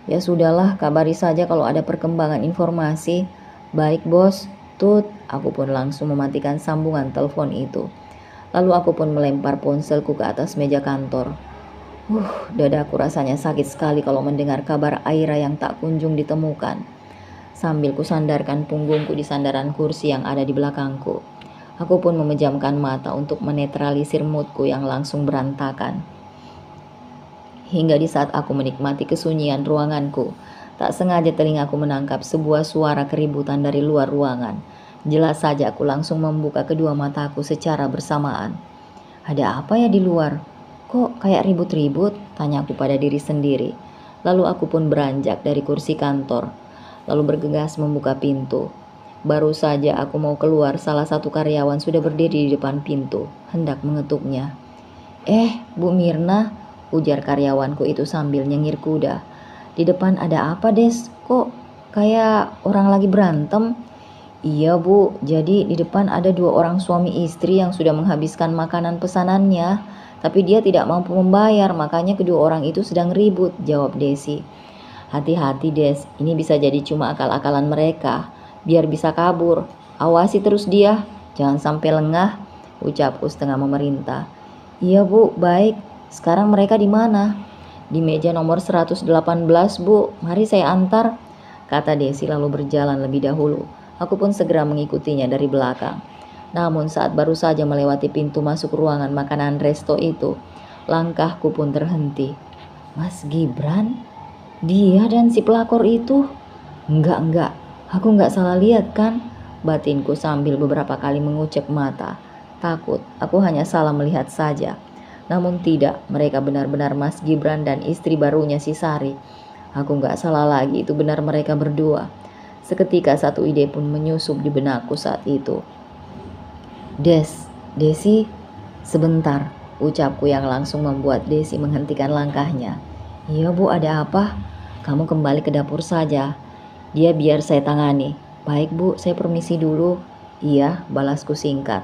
Speaker 1: Ya sudahlah, kabari saja kalau ada perkembangan informasi. Baik bos, tut. Aku pun langsung mematikan sambungan telepon itu. Lalu aku pun melempar ponselku ke atas meja kantor. Dadaku rasanya sakit sekali kalau mendengar kabar Aira yang tak kunjung ditemukan. Sambil kusandarkan punggungku di sandaran kursi yang ada di belakangku. Aku pun memejamkan mata untuk menetralisir moodku yang langsung berantakan. Hingga di saat aku menikmati kesunyian ruanganku, tak sengaja telingaku menangkap sebuah suara keributan dari luar ruangan. Jelas saja aku langsung membuka kedua mataku secara bersamaan. Ada apa ya di luar? Kok kayak ribut-ribut? Tanyaku pada diri sendiri. Lalu aku pun beranjak dari kursi kantor, lalu bergegas membuka pintu. Baru saja aku mau keluar, salah satu karyawan sudah berdiri di depan pintu, hendak mengetuknya. Bu Mirna, ujar karyawanku itu sambil nyengir kuda. Di depan ada apa des? Kok kayak orang lagi berantem? Iya bu, jadi di depan ada dua orang suami istri yang sudah menghabiskan makanan pesanannya, tapi dia tidak mampu membayar, makanya kedua orang itu sedang ribut, jawab Desi. Hati-hati Des, ini bisa jadi cuma akal-akalan mereka, biar bisa kabur. Awasi terus dia, jangan sampai lengah, ucapku setengah memerintah. Iya bu, baik. Sekarang mereka di mana? Di meja nomor 118 bu, mari saya antar, kata Desi lalu berjalan lebih dahulu. Aku pun segera mengikutinya dari belakang. Namun saat baru saja melewati pintu masuk ruangan makanan resto itu, langkahku pun terhenti. Mas Gibran? Dia dan si pelakor itu? Enggak, aku enggak salah lihat kan? Batinku sambil beberapa kali mengucek mata. Takut, aku hanya salah melihat saja. Namun tidak, mereka benar-benar Mas Gibran dan istri barunya si Sari. Aku enggak salah lagi, itu benar mereka berdua. Seketika satu ide pun menyusup di benakku saat itu. Desi, sebentar, ucapku yang langsung membuat Desi menghentikan langkahnya. Iya bu, ada apa? Kamu kembali ke dapur saja. Dia biar saya tangani. Baik bu, saya permisi dulu. Iya, balasku singkat.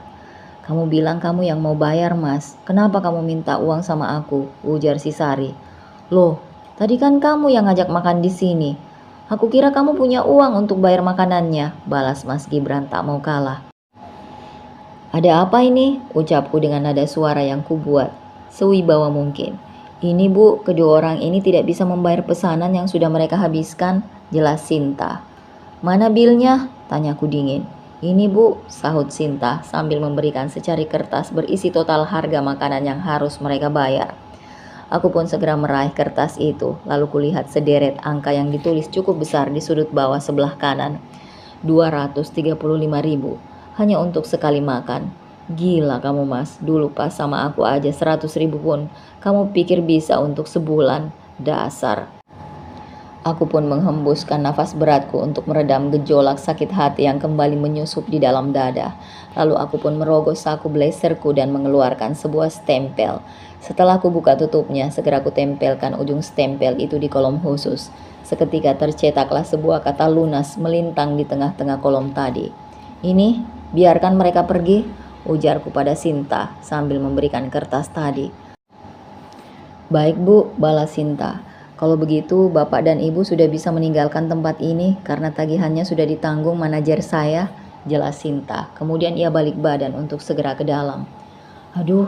Speaker 1: Kamu bilang kamu yang mau bayar mas. Kenapa kamu minta uang sama aku? Ujar si Sari. Loh, tadi kan kamu yang ngajak makan di sini. Aku kira kamu punya uang untuk bayar makanannya, balas Mas Gibran tak mau kalah. Ada apa ini? Ucapku dengan nada suara yang kubuat, sewibawa mungkin. Ini bu, kedua orang ini tidak bisa membayar pesanan yang sudah mereka habiskan, jelas Sinta. Mana bilnya? Tanyaku dingin. Ini bu, sahut Sinta sambil memberikan secari kertas berisi total harga makanan yang harus mereka bayar. Aku pun segera meraih kertas itu, lalu kulihat sederet angka yang ditulis cukup besar di sudut bawah sebelah kanan. 235.000, hanya untuk sekali makan. Gila kamu mas, dulu pas sama aku aja 100.000 pun, kamu pikir bisa untuk sebulan? Dasar. Aku pun menghembuskan nafas beratku untuk meredam gejolak sakit hati yang kembali menyusup di dalam dada. Lalu aku pun merogoh saku blazerku dan mengeluarkan sebuah stempel. Setelah aku buka tutupnya, segera aku tempelkan ujung stempel itu di kolom khusus. Seketika tercetaklah sebuah kata lunas melintang di tengah-tengah kolom tadi. Ini, biarkan mereka pergi, ujarku pada Sinta sambil memberikan kertas tadi. Baik bu, balas Sinta. Kalau begitu, Bapak dan Ibu sudah bisa meninggalkan tempat ini karena tagihannya sudah ditanggung manajer saya, jelas Sinta. Kemudian ia balik badan untuk segera ke dalam. Aduh,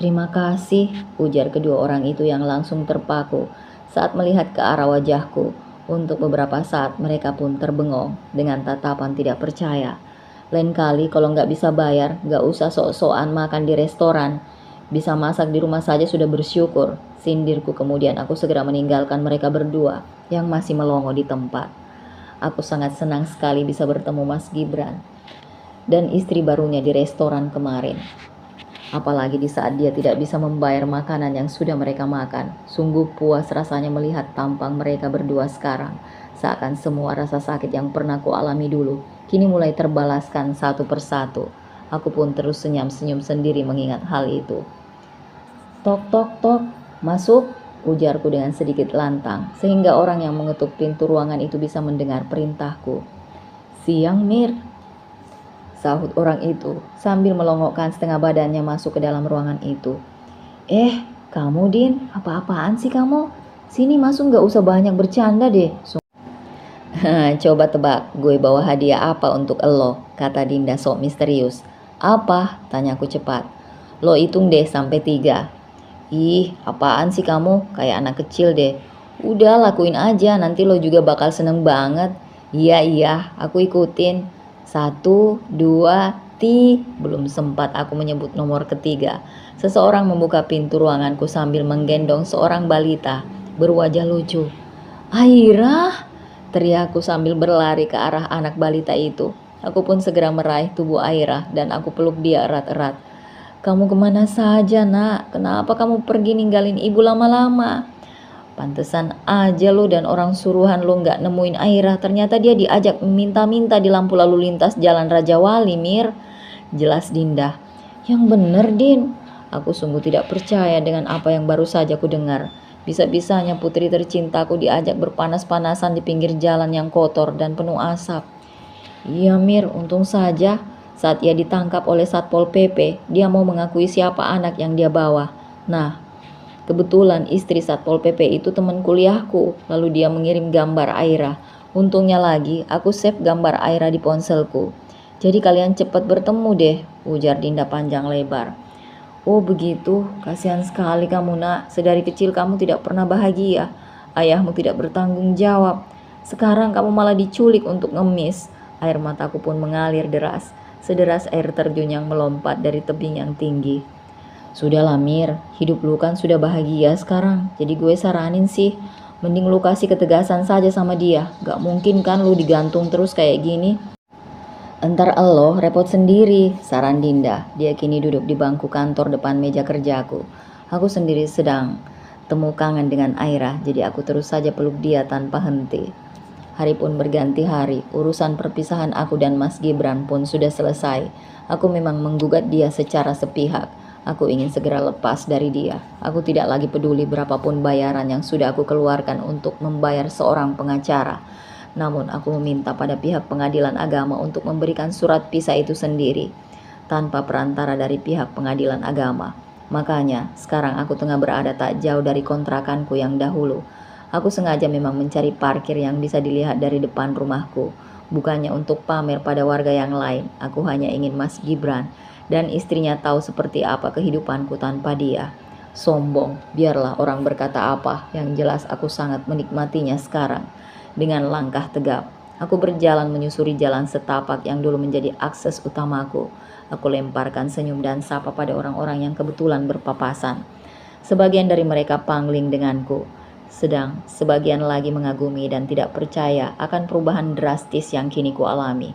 Speaker 1: terima kasih, ujar kedua orang itu yang langsung terpaku saat melihat ke arah wajahku. Untuk beberapa saat mereka pun terbengong dengan tatapan tidak percaya. Lain kali kalau nggak bisa bayar, nggak usah sok-sokan makan di restoran. Bisa masak di rumah saja sudah bersyukur, sindirku. Kemudian aku segera meninggalkan mereka berdua yang masih melongo di tempat. Aku sangat senang sekali bisa bertemu Mas Gibran dan istri barunya di restoran kemarin. Apalagi di saat dia tidak bisa membayar makanan yang sudah mereka makan. Sungguh puas rasanya melihat tampang mereka berdua sekarang. Seakan semua rasa sakit yang pernah kualami dulu, kini mulai terbalaskan satu persatu. Aku pun terus senyum-senyum sendiri mengingat hal itu. Tok tok tok, masuk, ujarku dengan sedikit lantang, sehingga orang yang mengetuk pintu ruangan itu bisa mendengar perintahku. Siang, Mir, sahut orang itu sambil melongokkan setengah badannya masuk ke dalam ruangan itu. Kamu Din, apa-apaan sih kamu? Sini masuk, gak usah banyak bercanda deh. Coba tebak, gue bawa hadiah apa untuk elo, kata Dinda sok misterius. Apa? Tanyaku cepat. Lo hitung deh sampai 3. Ih, apaan sih kamu? Kayak anak kecil deh. Udah lakuin aja, nanti lo juga bakal seneng banget. Iya, aku ikutin. 1, 2, belum sempat aku menyebut nomor ketiga. Seseorang membuka pintu ruanganku sambil menggendong seorang balita berwajah lucu. Aira, teriakku sambil berlari ke arah anak balita itu. Aku pun segera meraih tubuh Aira dan aku peluk dia erat-erat. Kamu kemana saja, nak? Kenapa kamu pergi ninggalin ibu lama-lama? Pantesan aja lo dan orang suruhan lo gak nemuin Aira. Ternyata dia diajak minta-minta di lampu lalu lintas Jalan Raja Wali, Mir. Jelas Dinda. Yang bener, Din. Aku sungguh tidak percaya dengan apa yang baru saja ku dengar. Bisa-bisanya putri tercintaku diajak berpanas-panasan di pinggir jalan yang kotor dan penuh asap. Iya, Mir, untung saja saat ia ditangkap oleh Satpol PP, dia mau mengakui siapa anak yang dia bawa. Nah, kebetulan istri Satpol PP itu teman kuliahku, lalu dia mengirim gambar Aira. Untungnya lagi, aku save gambar Aira di ponselku. Jadi kalian cepat bertemu deh, ujar Dinda panjang lebar. Oh begitu, kasihan sekali kamu nak, sedari kecil kamu tidak pernah bahagia. Ayahmu tidak bertanggung jawab. Sekarang kamu malah diculik untuk ngemis. Air mataku pun mengalir deras, sederas air terjun yang melompat dari tebing yang tinggi. Sudahlah Mir, hidup lu kan sudah bahagia sekarang. Jadi gue saranin sih, mending lu kasih ketegasan saja sama dia. Gak mungkin kan lu digantung terus kayak gini. Entar elo repot sendiri, saran Dinda. Dia kini duduk di bangku kantor depan meja kerjaku. Aku sendiri sedang temu kangen dengan Aira, jadi aku terus saja peluk dia tanpa henti. Hari pun berganti hari, urusan perpisahan aku dan Mas Gibran pun sudah selesai. Aku memang menggugat dia secara sepihak. Aku ingin segera lepas dari dia. Aku tidak lagi peduli berapapun bayaran yang sudah aku keluarkan untuk membayar seorang pengacara. Namun aku meminta pada pihak pengadilan agama untuk memberikan surat pisah itu sendiri, tanpa perantara dari pihak pengadilan agama. Makanya sekarang aku tengah berada tak jauh dari kontrakanku yang dahulu. Aku sengaja memang mencari parkir yang bisa dilihat dari depan rumahku. Bukannya untuk pamer pada warga yang lain. Aku hanya ingin Mas Gibran dan istrinya tahu seperti apa kehidupanku tanpa dia. Sombong, biarlah orang berkata apa. Yang jelas aku sangat menikmatinya sekarang. Dengan langkah tegap, aku berjalan menyusuri jalan setapak yang dulu menjadi akses utamaku. Aku lemparkan senyum dan sapa pada orang-orang yang kebetulan berpapasan. Sebagian dari mereka pangling denganku, sedang sebagian lagi mengagumi dan tidak percaya akan perubahan drastis yang kini ku alami.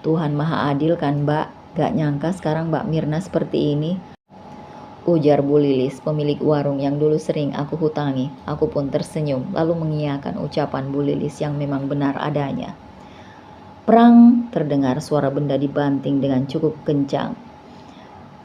Speaker 1: Tuhan Maha Adil kan Mbak, gak nyangka sekarang Mbak Mirna seperti ini, ujar Bu Lilis, pemilik warung yang dulu sering aku hutangi. Aku pun tersenyum lalu mengiyakan ucapan Bu Lilis yang memang benar adanya. Prang, terdengar suara benda dibanting dengan cukup kencang.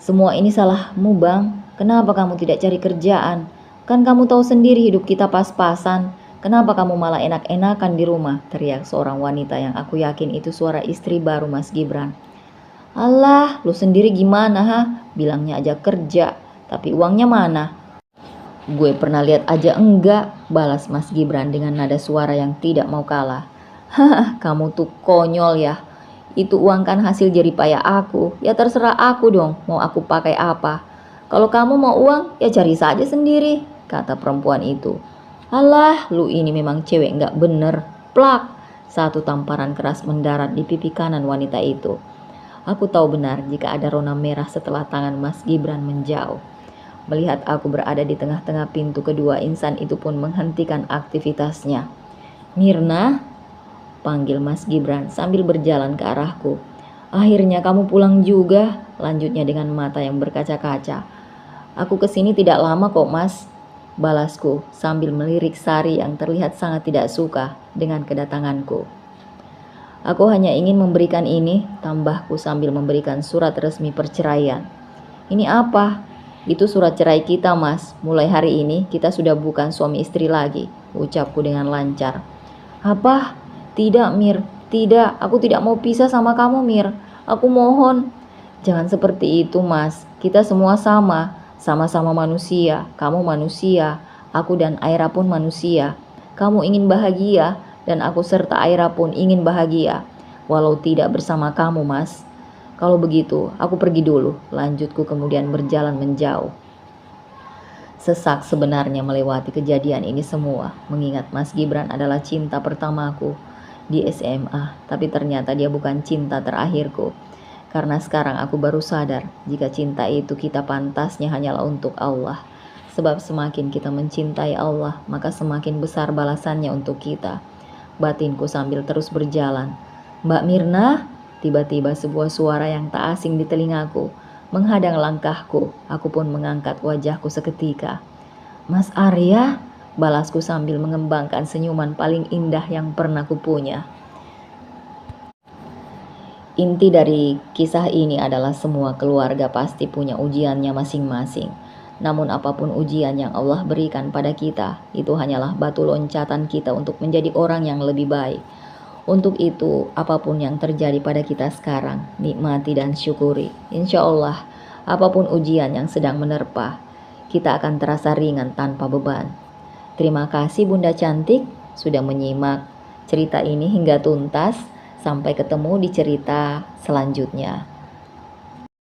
Speaker 1: Semua ini salahmu Bang, kenapa kamu tidak cari kerjaan? Kan kamu tahu sendiri hidup kita pas-pasan. Kenapa kamu malah enak-enakan di rumah? Teriak seorang wanita yang aku yakin itu suara istri baru Mas Gibran. Alah, lu sendiri gimana ha? Bilangnya aja kerja, tapi uangnya mana? Gue pernah lihat aja enggak, balas Mas Gibran dengan nada suara yang tidak mau kalah. Hah, kamu tuh konyol ya. Itu uang kan hasil jeripaya aku. Ya terserah aku dong, mau aku pakai apa. Kalau kamu mau uang, ya cari saja sendiri, kata perempuan itu. Alah, lu ini memang cewek nggak bener. Plak, satu tamparan keras mendarat di pipi kanan wanita itu. Aku tahu benar jika ada rona merah setelah tangan Mas Gibran menjauh. Melihat aku berada di tengah-tengah pintu kedua, insan itu pun menghentikan aktivitasnya. Mirna, panggil Mas Gibran sambil berjalan ke arahku. Akhirnya kamu pulang juga, lanjutnya dengan mata yang berkaca-kaca. Aku kesini tidak lama kok mas, balasku sambil melirik Sari yang terlihat sangat tidak suka dengan kedatanganku. Aku hanya ingin memberikan ini, tambahku sambil memberikan surat resmi perceraian. Ini apa? Itu surat cerai kita mas, mulai hari ini kita sudah bukan suami istri lagi, ucapku dengan lancar. Apa? Tidak Mir, tidak, aku tidak mau pisah sama kamu Mir, aku mohon. Jangan seperti itu mas, kita semua sama-sama manusia, kamu manusia, aku dan Aira pun manusia. Kamu ingin bahagia, dan aku serta Aira pun ingin bahagia, walau tidak bersama kamu mas. Kalau begitu, aku pergi dulu, lanjutku kemudian berjalan menjauh. Sesak sebenarnya melewati kejadian ini semua, mengingat Mas Gibran adalah cinta pertamaku di SMA, tapi ternyata dia bukan cinta terakhirku. Karena sekarang aku baru sadar, jika cinta itu kita pantasnya hanyalah untuk Allah. Sebab semakin kita mencintai Allah, maka semakin besar balasannya untuk kita. Batinku sambil terus berjalan. Mbak Mirna, tiba-tiba sebuah suara yang tak asing di telingaku menghadang langkahku. Aku pun mengangkat wajahku seketika. Mas Arya, balasku sambil mengembangkan senyuman paling indah yang pernah kupunya. Inti dari kisah ini adalah semua keluarga pasti punya ujiannya masing-masing. Namun apapun ujian yang Allah berikan pada kita, itu hanyalah batu loncatan kita untuk menjadi orang yang lebih baik. Untuk itu, apapun yang terjadi pada kita sekarang, nikmati dan syukuri. Insya Allah, apapun ujian yang sedang menerpa, kita akan terasa ringan tanpa beban. Terima kasih Bunda Cantik sudah menyimak cerita ini hingga tuntas. Sampai ketemu di cerita selanjutnya.